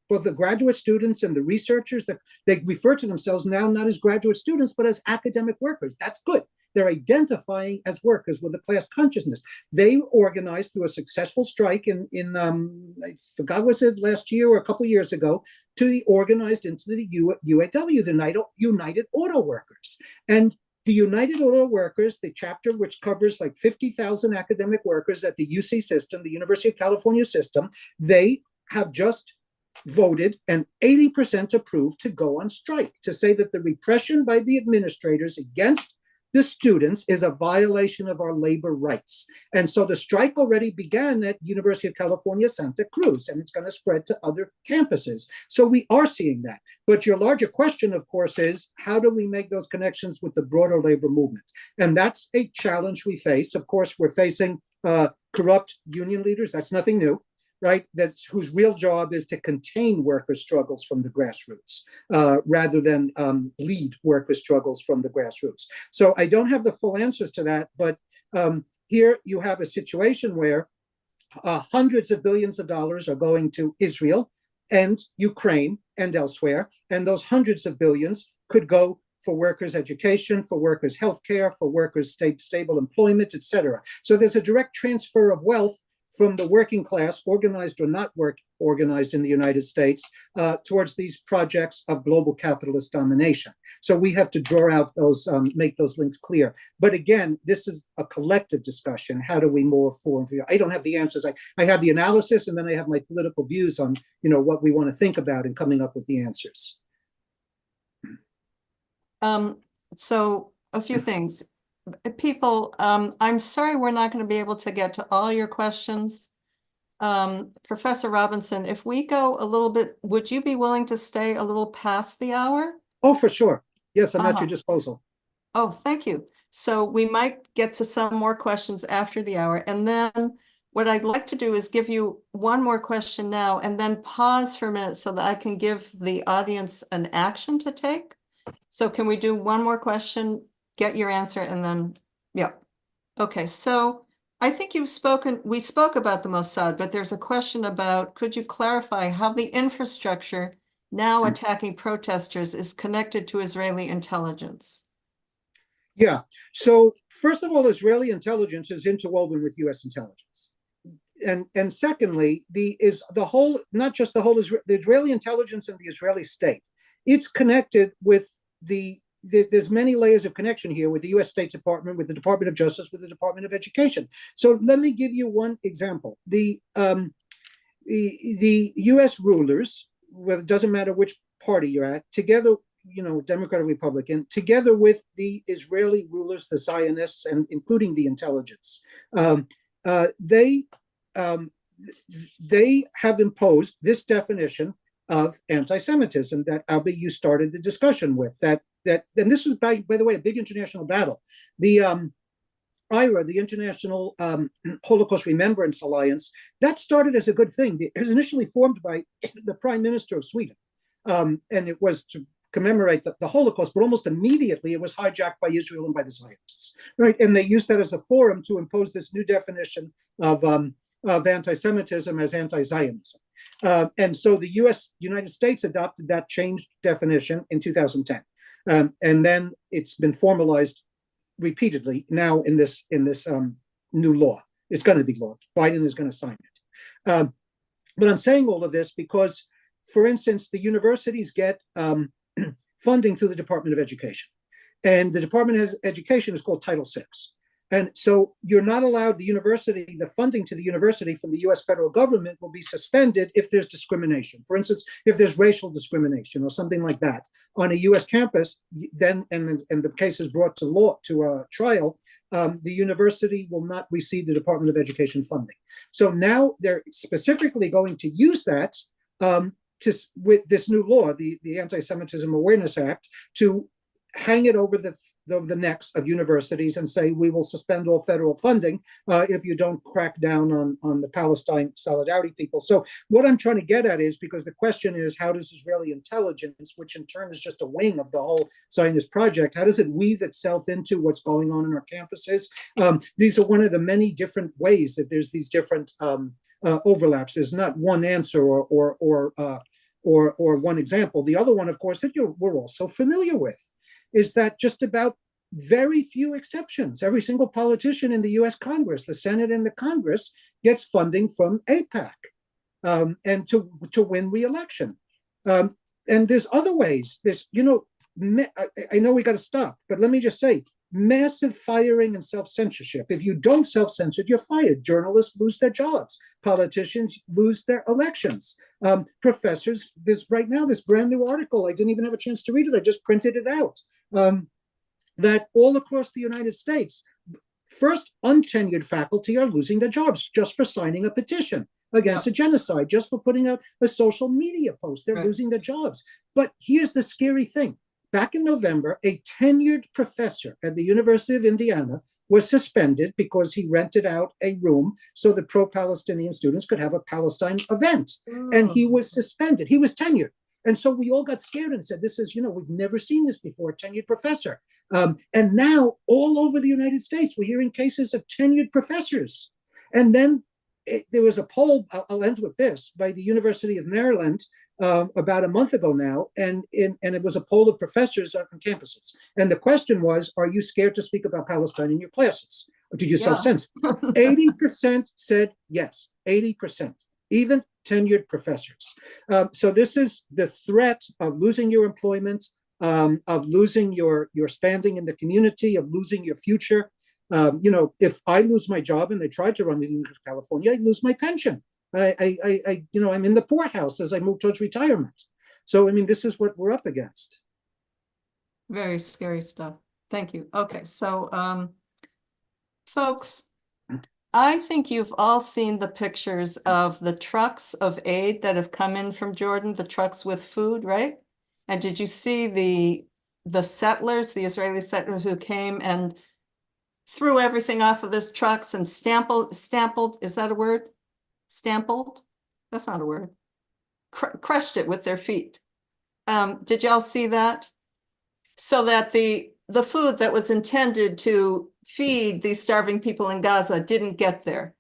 both the graduate students and the researchers, that they refer to themselves now not as graduate students, but as academic workers. That's good. They're identifying as workers with a class consciousness. They organized through a successful strike in I forgot, was it last year or a couple of years ago, to be organized into the UAW, the United Auto Workers. And the United Auto Workers, the chapter which covers like 50,000 academic workers at the UC system, the University of California system, they have just voted and 80% approved to go on strike, to say that the repression by the administrators against the students is a violation of our labor rights. And so the strike already began at University of California, Santa Cruz, and it's going to spread to other campuses. So we are seeing that. But your larger question, of course, is how do we make those connections with the broader labor movement? And that's a challenge we face. Of course, we're facing corrupt union leaders. That's nothing new, right? That's whose real job is to contain worker struggles from the grassroots rather than lead worker struggles from the grassroots. So I don't have the full answers to that, but here you have a situation where hundreds of billions of dollars are going to Israel and Ukraine and elsewhere, and those hundreds of billions could go for workers' education, for workers' healthcare, for workers' stable employment, et cetera. So there's a direct transfer of wealth from the working class, organized or not organized in the United States, towards these projects of global capitalist domination. So we have to draw out those, make those links clear. But again, this is a collective discussion. How do we move forward? I don't have the answers. I have the analysis, and then I have my political views on, what we want to think about and coming up with the answers. So a few things. People, I'm sorry we're not going to be able to get to all your questions. Professor Robinson, if we go a little bit, would you be willing to stay a little past the hour? Oh, for sure. Yes, I'm at your disposal. Oh, thank you. So we might get to some more questions after the hour. And then what I'd like to do is give you one more question now and then pause for a minute so that I can give the audience an action to take. So can we do one more question, get your answer, and then, yeah. Okay, so I think we spoke about the Mossad, but there's a question about, could you clarify how the infrastructure now attacking protesters is connected to Israeli intelligence? Yeah, so first of all, Israeli intelligence is interwoven with US intelligence. And secondly, the Israeli intelligence and the Israeli state, it's connected with there's many layers of connection here with the US State Department, with the Department of Justice, with the Department of Education. So let me give you one example. The US rulers, well, it doesn't matter which party you're at, together, Democrat or Republican, together with the Israeli rulers, the Zionists, and including the intelligence, they have imposed this definition of anti-Semitism that, Albie, you started the discussion with. And this was, by the way, a big international battle. The IRA, the International Holocaust Remembrance Alliance, that started as a good thing. It was initially formed by the Prime Minister of Sweden, and it was to commemorate the Holocaust, but almost immediately it was hijacked by Israel and by the Zionists, right? And they used that as a forum to impose this new definition of anti-Semitism as anti-Zionism. And so the United States adopted that changed definition in 2010. And then it's been formalized repeatedly now in this new law. It's going to be law. Biden is going to sign it. But I'm saying all of this because, for instance, the universities get funding through the Department of Education. And the Department of Education is called Title VI. And so you're not allowed the funding to the university from the US federal government will be suspended if there's discrimination. For instance, if there's racial discrimination or something like that on a US campus, then, and the case is brought to a trial, the university will not receive the Department of Education funding. So now they're specifically going to use that with this new law, the Anti-Semitism Awareness Act, to hang it over the necks of universities and say, we will suspend all federal funding if you don't crack down on the Palestine solidarity people. So what I'm trying to get at is, because the question is, how does Israeli intelligence, which in turn is just a wing of the whole Zionist project, how does it weave itself into what's going on in our campuses? These are one of the many different ways that there's these different overlaps. There's not one answer or one example. The other one, of course, that we're also familiar with, is that just about very few exceptions, every single politician in the US Congress, the Senate and the Congress, gets funding from AIPAC and to win re-election. And there's other ways. There's, I know we got to stop, but let me just say, massive firing and self-censorship. If you don't self-censor, you're fired. Journalists lose their jobs. Politicians lose their elections. Professors, there's right now this brand new article. I didn't even have a chance to read it. I just printed it out. that all across the United States, first, untenured faculty are losing their jobs just for signing a petition against a genocide, just for putting out a social media post. They're losing their jobs. But here's the scary thing. Back in November, a tenured professor at the University of Indiana was suspended because he rented out a room so the pro-Palestinian students could have a Palestine event. And he was suspended. He was tenured. And so we all got scared and said, this is, we've never seen this before, a tenured professor. And now all over the United States, we're hearing cases of tenured professors. And then there was a poll, I'll end with this, by the University of Maryland about a month ago now, and it was a poll of professors on campuses. And the question was, are you scared to speak about Palestine in your classes? Or did you self-censor? 80% said yes, 80%, even tenured professors. So this is the threat of losing your employment, of losing your standing in the community, of losing your future. If I lose my job and they try to run me to California, I lose my pension. I'm in the poorhouse as I move towards retirement. So, this is what we're up against. Very scary stuff. Thank you. Okay, so, folks, I think you've all seen the pictures of the trucks of aid that have come in from Jordan, the trucks with food, right? And did you see the settlers, the Israeli settlers who came and threw everything off of this trucks and stampled, is that a word? Stampled? That's not a word. Crushed it with their feet. Did y'all see that? So that the food that was intended to feed these starving people in Gaza didn't get there.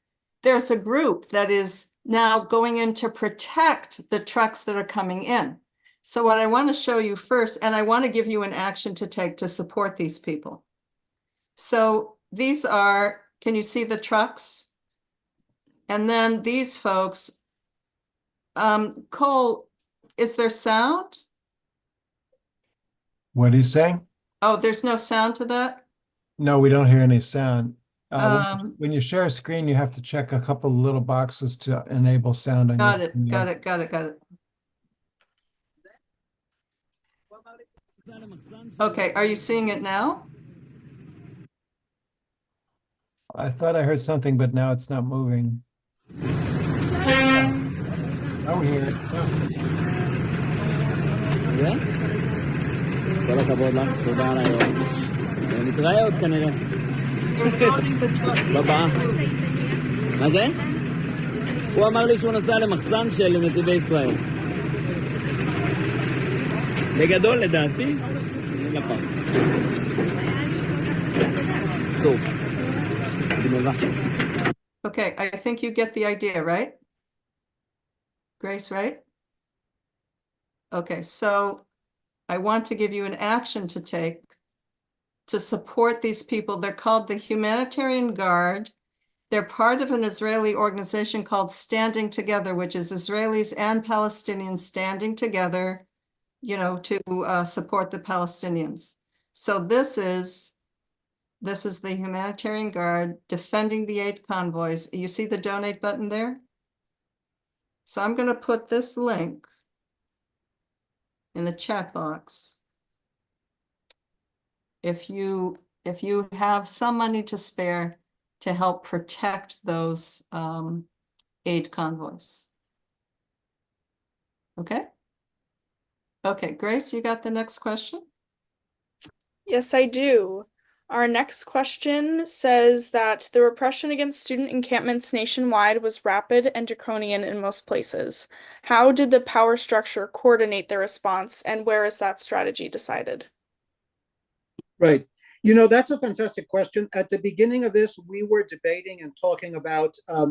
There's a group that is now going in to protect the trucks that are coming in. So what I want to show you first, and I want to give you an action to take to support these people. So these are, can you see the trucks? And then these folks, Cole, is there sound? What are you saying? Oh, there's no sound to that? No, we don't hear any sound. When you share a screen, you have to check a couple of little boxes to enable sound. Got it. Okay, are you seeing it now? I thought I heard something, but now it's not moving. Oh, we hear it. כל הכבוד לך, תודה על היום. נתראה עוד כנראה. בבא. מה זה? הוא אמר לי שהוא נסע למחסן של נתיבי ישראל. בגדול לדעתי, לפעם. סוף. Okay, I think you get the idea, right? Grace, right? Okay, so I want to give you an action to take to support these people. They're called the Humanitarian Guard. They're part of an Israeli organization called Standing Together, which is Israelis and Palestinians standing together, to support the Palestinians. So this is the Humanitarian Guard defending the aid convoys. You see the donate button there? So I'm going to put this link in the chat box. If you have some money to spare to help protect those aid convoys. Okay? Okay, Grace, you got the next question? Yes, I do. Our next question says that the repression against student encampments nationwide was rapid and draconian in most places. How did the power structure coordinate their response, and where is that strategy decided? Right. That's a fantastic question. At the beginning of this, we were debating and talking about a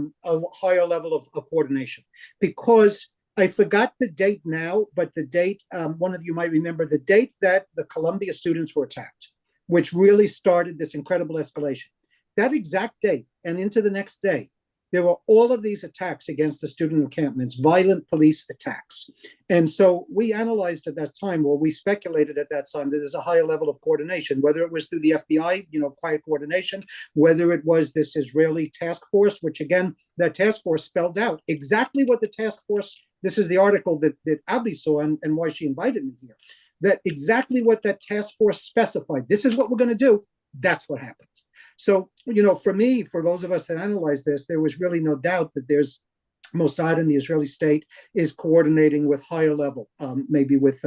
higher level of coordination, because I forgot the date now, but the date, one of you might remember the date that the Columbia students were attacked, which really started this incredible escalation. That exact date and into the next day, there were all of these attacks against the student encampments, violent police attacks. And so we analyzed at that time, or we speculated at that time, that there's a higher level of coordination, whether it was through the FBI, quiet coordination, whether it was this Israeli task force, which again, that task force spelled out exactly what the task force, this is the article that Abby saw and why she invited me here. that exactly what that task force specified, this is what we're going to do, that's what happened. So, for me, for those of us that analyze this, there was really no doubt that there's Mossad and the Israeli state is coordinating with higher level, maybe with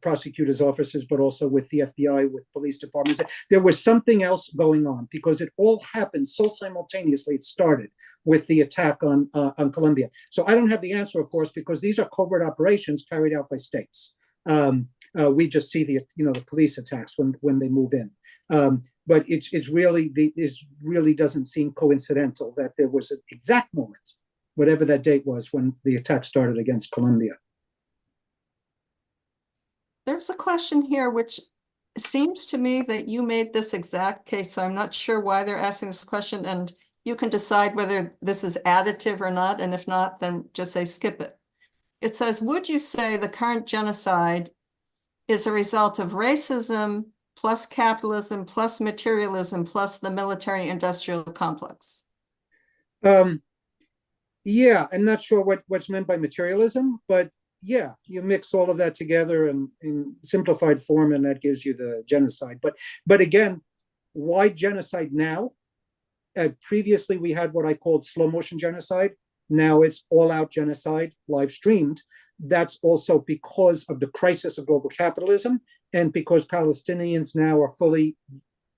prosecutors' offices, but also with the FBI, with police departments. There was something else going on because it all happened so simultaneously. It started with the attack on Colombia. So I don't have the answer, of course, because these are covert operations carried out by states. We just see the police attacks when they move in. But it really doesn't seem coincidental that there was an exact moment, whatever that date was, when the attack started against Colombia. There's a question here which seems to me that you made this exact case, so I'm not sure why they're asking this question, and you can decide whether this is additive or not, and if not, then just say skip it. It says, would you say the current genocide is a result of racism plus capitalism plus materialism plus the military-industrial complex? Yeah, I'm not sure what's meant by materialism, but yeah, you mix all of that together in simplified form, and that gives you the genocide. But again, why genocide now? Previously, we had what I called slow motion genocide. Now it's all out genocide, live streamed. That's also because of the crisis of global capitalism, and because Palestinians now are fully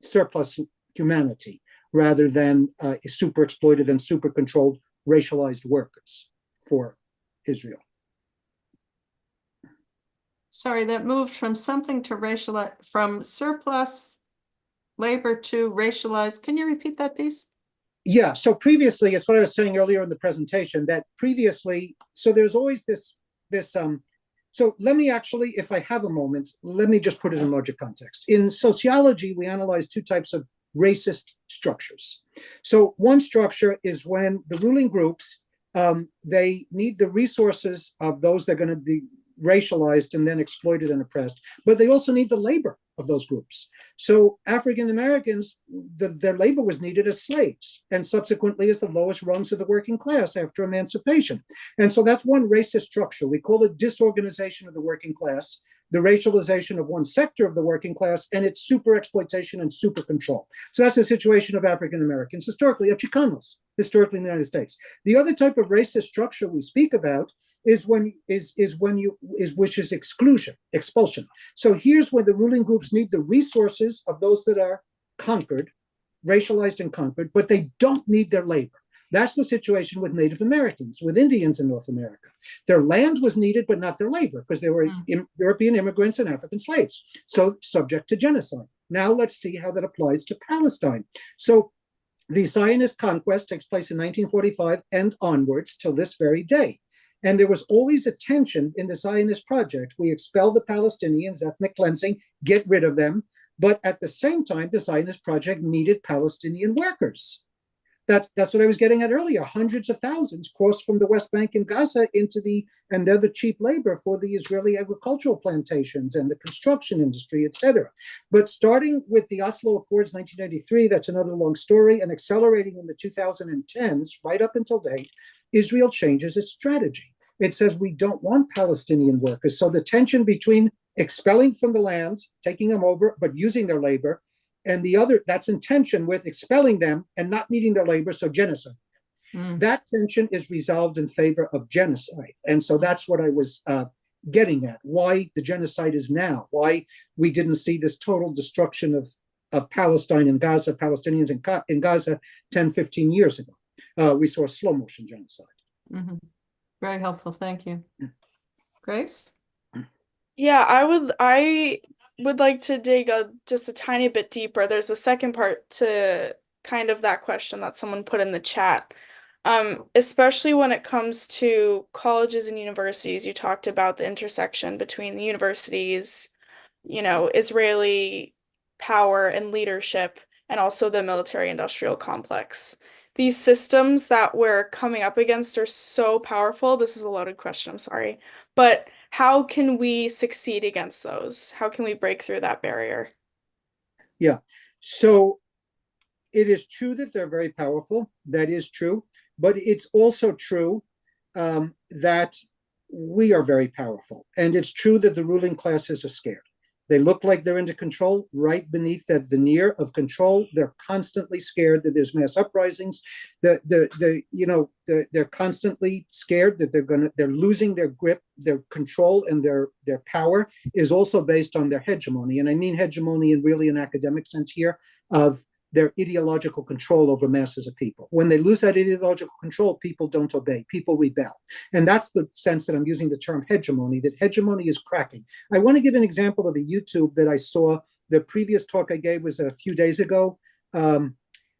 surplus humanity rather than super exploited and super controlled racialized workers for Israel. Sorry, that moved from something to racialize, from surplus labor to racialized. Can you repeat that piece? Yeah, so previously, it's what I was saying earlier in the presentation, that previously, so there's always this, so let me actually, if I have a moment, let me just put it in larger context. In sociology, we analyze two types of racist structures. So one structure is when the ruling groups, they need the resources of those that are going to be racialized and then exploited and oppressed, but they also need the labor of those groups. So African Americans, their labor was needed as slaves, and subsequently as the lowest rungs of the working class after emancipation. And so that's one racist structure. We call it disorganization of the working class, the racialization of one sector of the working class, and its super exploitation and super control. So that's the situation of African Americans historically, of Chicanos, historically in the United States. The other type of racist structure we speak about is which is exclusion, expulsion. So here's where the ruling groups need the resources of those that are conquered, racialized and conquered, but they don't need their labor. That's the situation with Native Americans, with Indians in North America. Their land was needed, but not their labor, because they were European immigrants and African slaves, so subject to genocide. Now let's see how that applies to Palestine. So the Zionist conquest takes place in 1945 and onwards till this very day. And there was always a tension in the Zionist project. We expel the Palestinians, ethnic cleansing, get rid of them. But at the same time, the Zionist project needed Palestinian workers. That's what I was getting at earlier. Hundreds of thousands crossed from the West Bank and Gaza and they're the cheap labor for the Israeli agricultural plantations and the construction industry, etc. But starting with the Oslo Accords 1993, that's another long story, and accelerating in the 2010s, right up until date, Israel changes its strategy. It says we don't want Palestinian workers. So the tension between expelling from the land, taking them over, but using their labor, and the other, that's in tension with expelling them and not needing their labor, so genocide. That tension is resolved in favor of genocide. And so that's what I was getting at, why the genocide is now, why we didn't see this total destruction of Palestine and Gaza, Palestinians in Gaza 10, 15 years ago. We saw slow motion genocide. Mm-hmm. Very helpful, thank you. Grace? Yeah, I would like to dig just a tiny bit deeper. There's a second part to kind of that question that someone put in the chat. Especially when it comes to colleges and universities, you talked about the intersection between the universities, Israeli power and leadership, and also the military-industrial complex. These systems that we're coming up against are so powerful. This is a loaded question, I'm sorry. But how can we succeed against those? How can we break through that barrier? Yeah, so it is true that they're very powerful. That is true. But it's also true that we are very powerful. And it's true that the ruling classes are scared. They look like they're into control. Right beneath that veneer of control, they're constantly scared that there's mass uprisings. They're constantly scared that they're losing their grip, their control, and their power is also based on their hegemony. And I mean hegemony in really an academic sense here of their ideological control over masses of people. When they lose that ideological control, people don't obey, people rebel. And that's the sense that I'm using the term hegemony, that hegemony is cracking. I want to give an example of a YouTube that I saw. The previous talk I gave was a few days ago on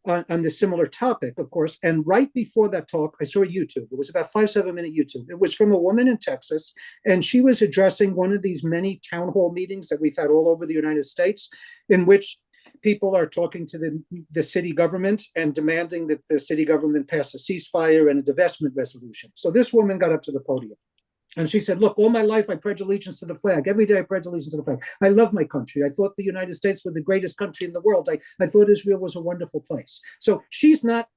the similar topic, of course. And right before that talk, I saw a YouTube. It was about 5-7 minute YouTube. It was from a woman in Texas, and she was addressing one of these many town hall meetings that we've had all over the United States, in which people are talking to the city government and demanding that the city government pass a ceasefire and a divestment resolution. So this woman got up to the podium and she said, look, all my life I pledge allegiance to the flag. Every day I pledge allegiance to the flag. I love my country. I thought the United States was the greatest country in the world. I thought Israel was a wonderful place. So she's not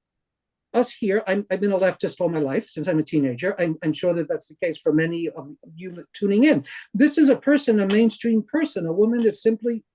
us here. I've been a leftist all my life since I'm a teenager. I'm sure that that's the case for many of you tuning in. This is a person, a mainstream person, a woman that simply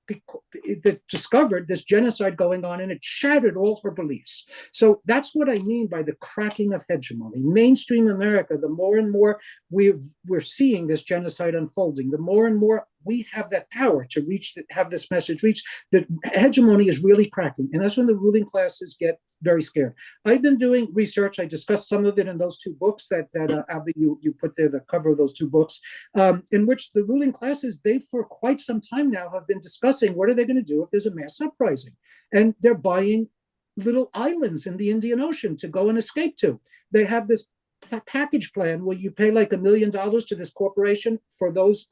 that discovered this genocide going on, and it shattered all her beliefs. So that's what I mean by the cracking of hegemony. Mainstream America, the more and more we're seeing this genocide unfolding, the more and more we have that power to have this message reach. That hegemony is really cracking, and that's when the ruling classes get very scared. I've been doing research. I discussed some of it in those two books that Abby, you put there, the cover of those two books, in which the ruling classes, they for quite some time now have been discussing what are they going to do if there's a mass uprising, and they're buying little islands in the Indian Ocean to go and escape to. They have this package plan where you pay like $1 million to this corporation for those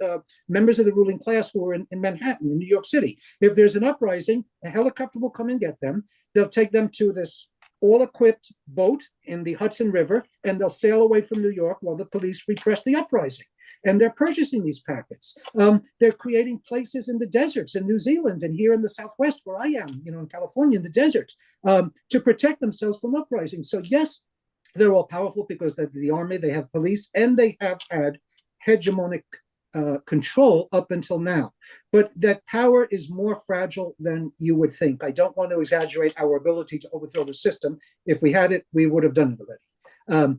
members of the ruling class who are in Manhattan, in New York City. If there's an uprising, a helicopter will come and get them. They'll take them to this all-equipped boat in the Hudson River, and they'll sail away from New York while the police repress the uprising. And they're purchasing these packets. They're creating places in the deserts in New Zealand and here in the Southwest where I am, in California, in the desert, to protect themselves from uprising. So yes, they're all powerful because they're the army, they have police, and they have had hegemonic control up until now. But that power is more fragile than you would think. I don't want to exaggerate our ability to overthrow the system. If we had it, we would have done it already.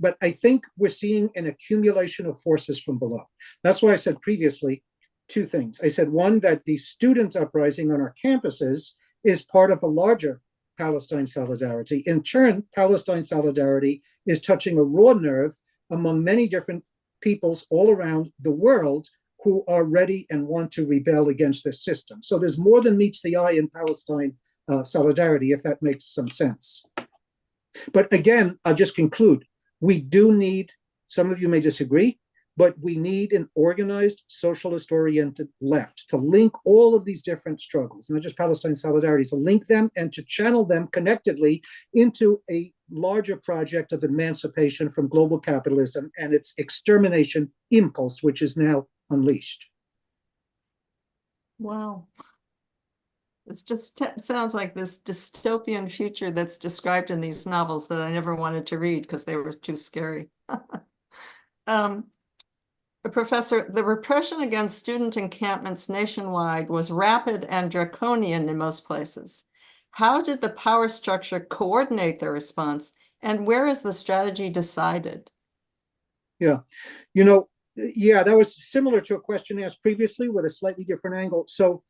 But I think we're seeing an accumulation of forces from below. That's why I said previously two things. I said, one, that the student uprising on our campuses is part of a larger Palestine solidarity. In turn, Palestine solidarity is touching a raw nerve among many different peoples all around the world who are ready and want to rebel against this system. So there's more than meets the eye in Palestine solidarity, if that makes some sense. But again, I'll just conclude. We do need, some of you may disagree, but we need an organized, socialist-oriented left to link all of these different struggles, not just Palestine solidarity, to link them and to channel them connectedly into a larger project of emancipation from global capitalism and its extermination impulse, which is now unleashed. Wow. It just sounds like this dystopian future that's described in these novels that I never wanted to read because they were too scary. Professor, the repression against student encampments nationwide was rapid and draconian in most places. How did the power structure coordinate their response, and where is the strategy decided? Yeah, that was similar to a question asked previously with a slightly different angle. So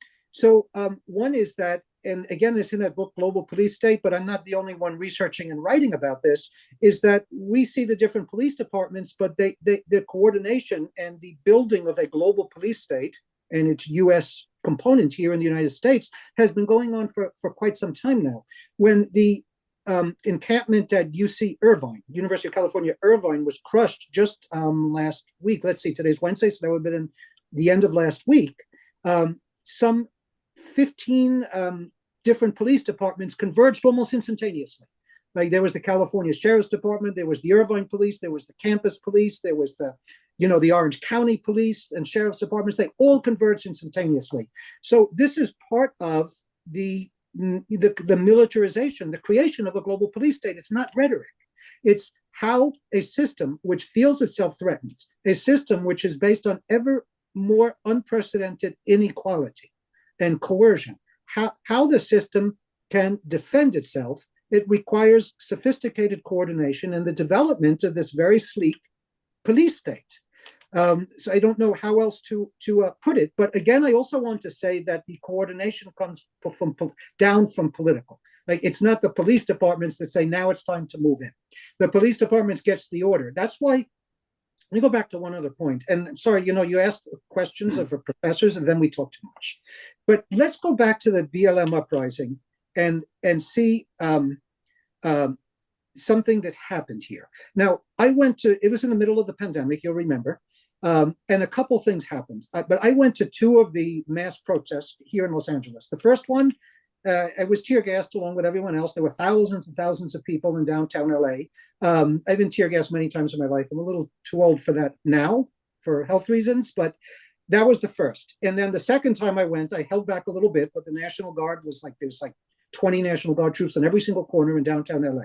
one is that, and again, this in that book, Global Police State, but I'm not the only one researching and writing about this, is that we see the different police departments, but the coordination and the building of a global police state and its US component here in the United States has been going on for quite some time now. When the encampment at UC Irvine, University of California, Irvine, was crushed just last week, let's see, today's Wednesday, so that would have been the end of last week, some 15 different police departments converged almost instantaneously. Like there was the California Sheriff's Department, there was the Irvine Police, there was the campus police, there was the Orange County Police and Sheriff's Departments. They all converged instantaneously. So this is part of the militarization, the creation of a global police state. It's not rhetoric. It's how a system which feels itself threatened, a system which is based on ever more unprecedented inequality and coercion, how the system can defend itself. It requires sophisticated coordination and the development of this very sleek police state. So I don't know how else to put it. But again, I also want to say that the coordination comes down from political. Like, it's not the police departments that say, now it's time to move in. The police departments gets the order. That's why, let me go back to one other point. And sorry, you asked questions of professors and then we talk too much. But let's go back to the BLM uprising and see something that happened here. Now, it was in the middle of the pandemic, you'll remember, and a couple things happened. But I went to two of the mass protests here in Los Angeles. The first one, I was tear gassed along with everyone else. There were thousands and thousands of people in downtown LA. I've been tear gassed many times in my life. I'm a little too old for that now for health reasons, but that was the first. And then the second time I went, I held back a little bit, but the National Guard was there's 20 National Guard troops on every single corner in downtown LA.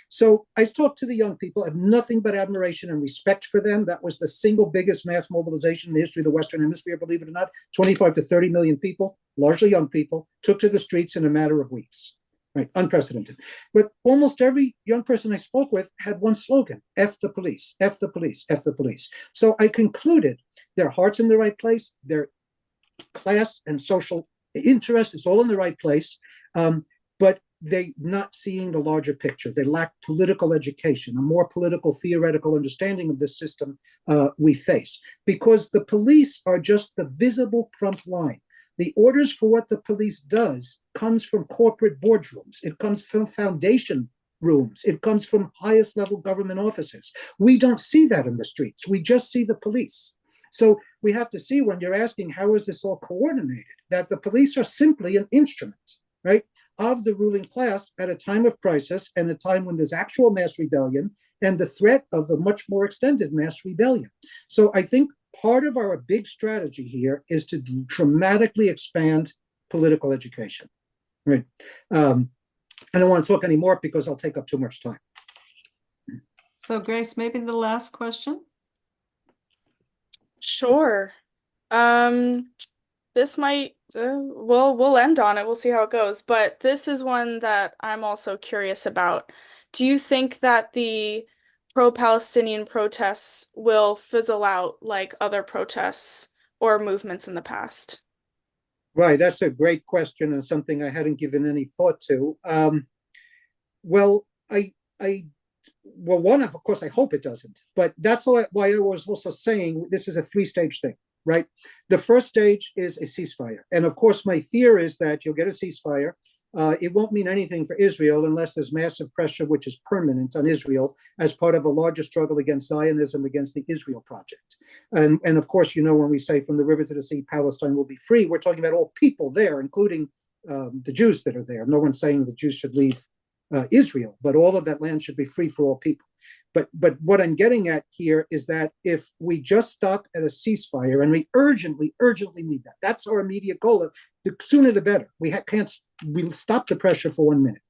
So I talked to the young people. I have nothing but admiration and respect for them. That was the single biggest mass mobilization in the history of the Western Hemisphere, believe it or not. 25 to 30 million people, largely young people, took to the streets in a matter of weeks. Right, unprecedented. But almost every young person I spoke with had one slogan: F the police, F the police, F the police. So I concluded their heart's in the right place, their class and social interest is all in the right place, but they're not seeing the larger picture. They lack political education, a more political, theoretical understanding of the system we face, because the police are just the visible front line. The orders for what the police does comes from corporate boardrooms. It comes from foundation rooms. It comes from highest level government offices. We don't see that in the streets. We just see the police. So we have to see, when you're asking how is this all coordinated, that the police are simply an instrument, right, of the ruling class at a time of crisis and a time when there's actual mass rebellion and the threat of a much more extended mass rebellion. So I think part of our big strategy here is to dramatically expand political education, right? I don't want to talk anymore because I'll take up too much time. So Grace, maybe the last question? Sure. This might, we'll end on it. We'll see how it goes. But this is one that I'm also curious about. Do you think that the pro-Palestinian protests will fizzle out like other protests or movements in the past? Right, that's a great question and something I hadn't given any thought to. Well, one, of course, I hope it doesn't, but that's why I was also saying this is a three-stage thing, right? The first stage is a ceasefire. And of course, my fear is that you'll get a ceasefire. It won't mean anything for Israel unless there's massive pressure, which is permanent, on Israel as part of a larger struggle against Zionism, against the Israel project. And of course, when we say from the river to the sea, Palestine will be free, we're talking about all people there, including the Jews that are there. No one's saying the Jews should leave Israel, but all of that land should be free for all people. But what I'm getting at here is that if we just stop at a ceasefire, and we urgently need that, that's our immediate goal. The sooner the better. We'll stop the pressure for 1 minute.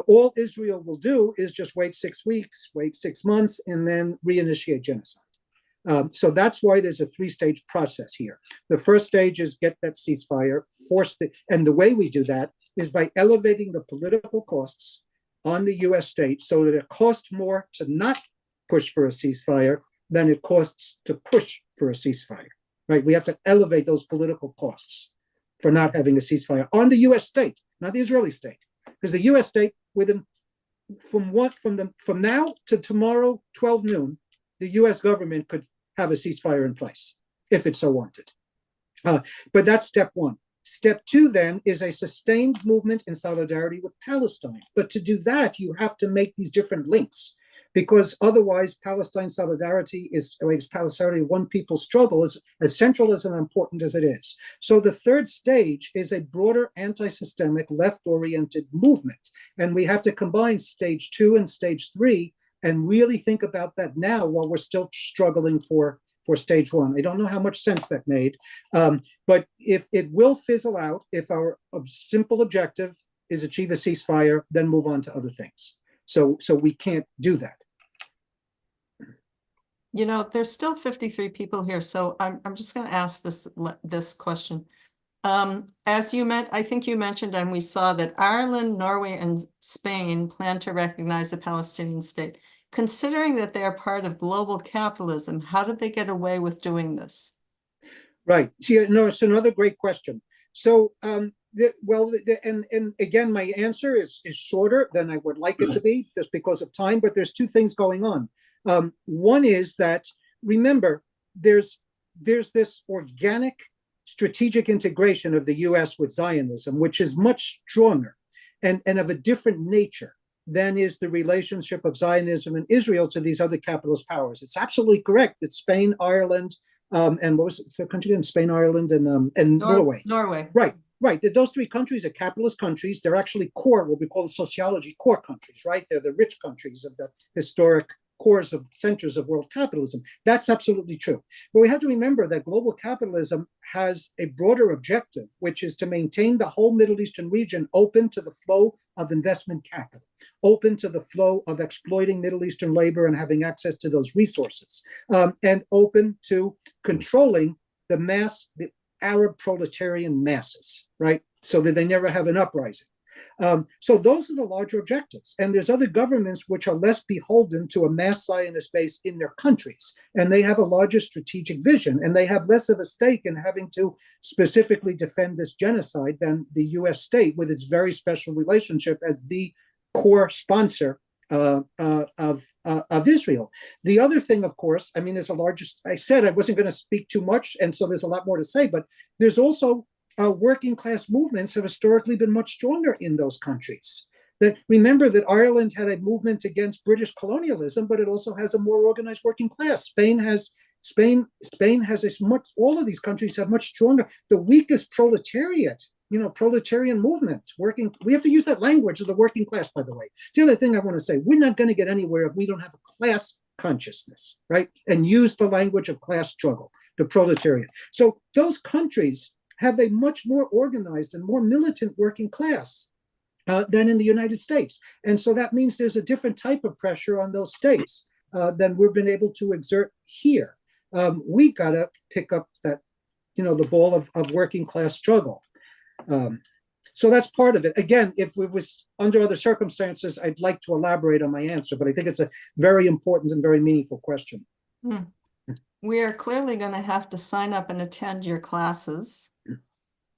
All Israel will do is just wait 6 weeks, wait 6 months, and then reinitiate genocide. So that's why there's a three-stage process here. The first stage is get that ceasefire, and the way we do that is by elevating the political costs on the US state so that it costs more to not push for a ceasefire than it costs to push for a ceasefire, right? We have to elevate those political costs for not having a ceasefire on the US state, not the Israeli state. Because the US state, from now to tomorrow, 12 noon, the US government could have a ceasefire in place if it so wanted. But that's step one. Step two, then, is a sustained movement in solidarity with Palestine. But to do that, you have to make these different links, because otherwise Palestine solidarity one people's struggle is as central as and important as it is. So the third stage is a broader anti-systemic left-oriented movement. And we have to combine stage 2 and stage 3 and really think about that now while we're still struggling for stage 1. I don't know how much sense that made, but if it will fizzle out, if our simple objective is achieve a ceasefire, then move on to other things. So we can't do that. you know, there's still 53 people here, so I'm just going to ask this question. As you meant, I think you mentioned, and we saw that Ireland, Norway, and Spain plan to recognize the Palestinian state. Considering that they are part of global capitalism, how did they get away with doing this? Right. See, no, it's another great question. So, and again, my answer is shorter than I would like it to be, just because of time. But there's two things going on. One is that, remember, there's this organic strategic integration of the U.S. with Zionism, which is much stronger and of a different nature than is the relationship of Zionism and Israel to these other capitalist powers. It's absolutely correct that Spain, Ireland, and what was the country again? Spain, Ireland, and Norway. Norway. Right. Those three countries are capitalist countries. They're actually core, what we call in sociology, core countries, right? They're the rich countries of the historic cores of centers of world capitalism. That's absolutely true. But we have to remember that global capitalism has a broader objective, which is to maintain the whole Middle Eastern region open to the flow of investment capital, open to the flow of exploiting Middle Eastern labor and having access to those resources, and open to controlling the Arab proletarian masses, right? So that they never have an uprising. So those are the larger objectives. And there's other governments which are less beholden to a mass Zionist base in their countries. And they have a larger strategic vision, and they have less of a stake in having to specifically defend this genocide than the US state, with its very special relationship as the core sponsor of Israel. The other thing, of course, I mean, there's a largest, I said I wasn't going to speak too much, and so there's a lot more to say, but there's also working class movements have historically been much stronger in those countries. That remember that Ireland had a movement against British colonialism, but it also has a more organized working class. Spain has all of these countries have much stronger. The weakest proletariat, proletarian movement, we have to use that language of the working class, by the way. It's the other thing I want to say. We're not going to get anywhere if we don't have a class consciousness, right? And use the language of class struggle, the proletariat. So those countries have a much more organized and more militant working class than in the United States. And so that means there's a different type of pressure on those states than we've been able to exert here. We got to pick up that, the ball of working class struggle. So that's part of it. Again, if it was under other circumstances, I'd like to elaborate on my answer, but I think it's a very important and very meaningful question. We are clearly going to have to sign up and attend your classes.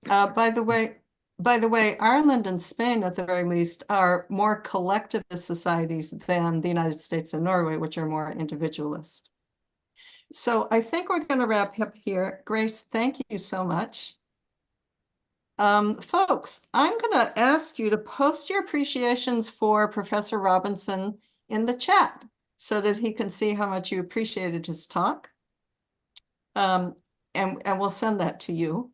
By the way, Ireland and Spain, at the very least, are more collectivist societies than the United States and Norway, which are more individualist. So I think we're going to wrap up here. Grace, thank you so much. Folks, I'm going to ask you to post your appreciations for Professor Robinson in the chat so that he can see how much you appreciated his talk. And we'll send that to you.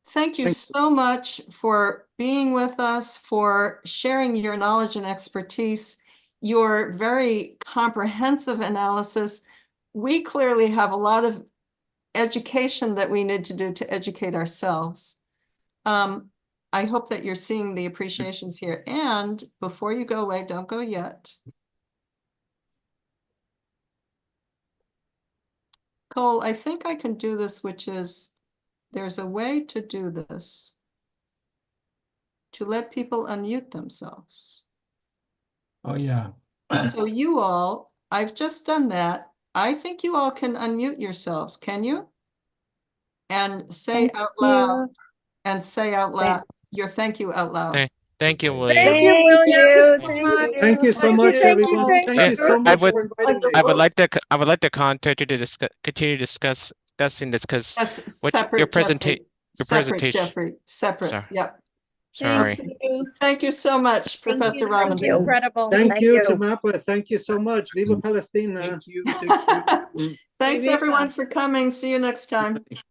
Thank you so much for being with us, for sharing your knowledge and expertise, your very comprehensive analysis. We clearly have a lot of education that we need to do to educate ourselves. I hope that you're seeing the appreciations here. And before you go away, don't go yet. Cole, I think I can do this, which is, there's a way to do this, to let people unmute themselves. Oh, yeah. So you all, I've just done that. I think you all can unmute yourselves, can you? And say out loud, your thank you out loud. Thank you, William. Thank you, William. Thank you so much, everyone. Thank you so much for inviting me. I would like to contact you to continue discussing this, because That's what separate, your presentation. Jeffrey, separate. Sorry. Yep. Sorry. Thank you so much, Professor Robinson. Incredible. Thank you to Mappa. Thank you so much. Viva Palestina. Thank you. Thanks everyone for coming. See you next time.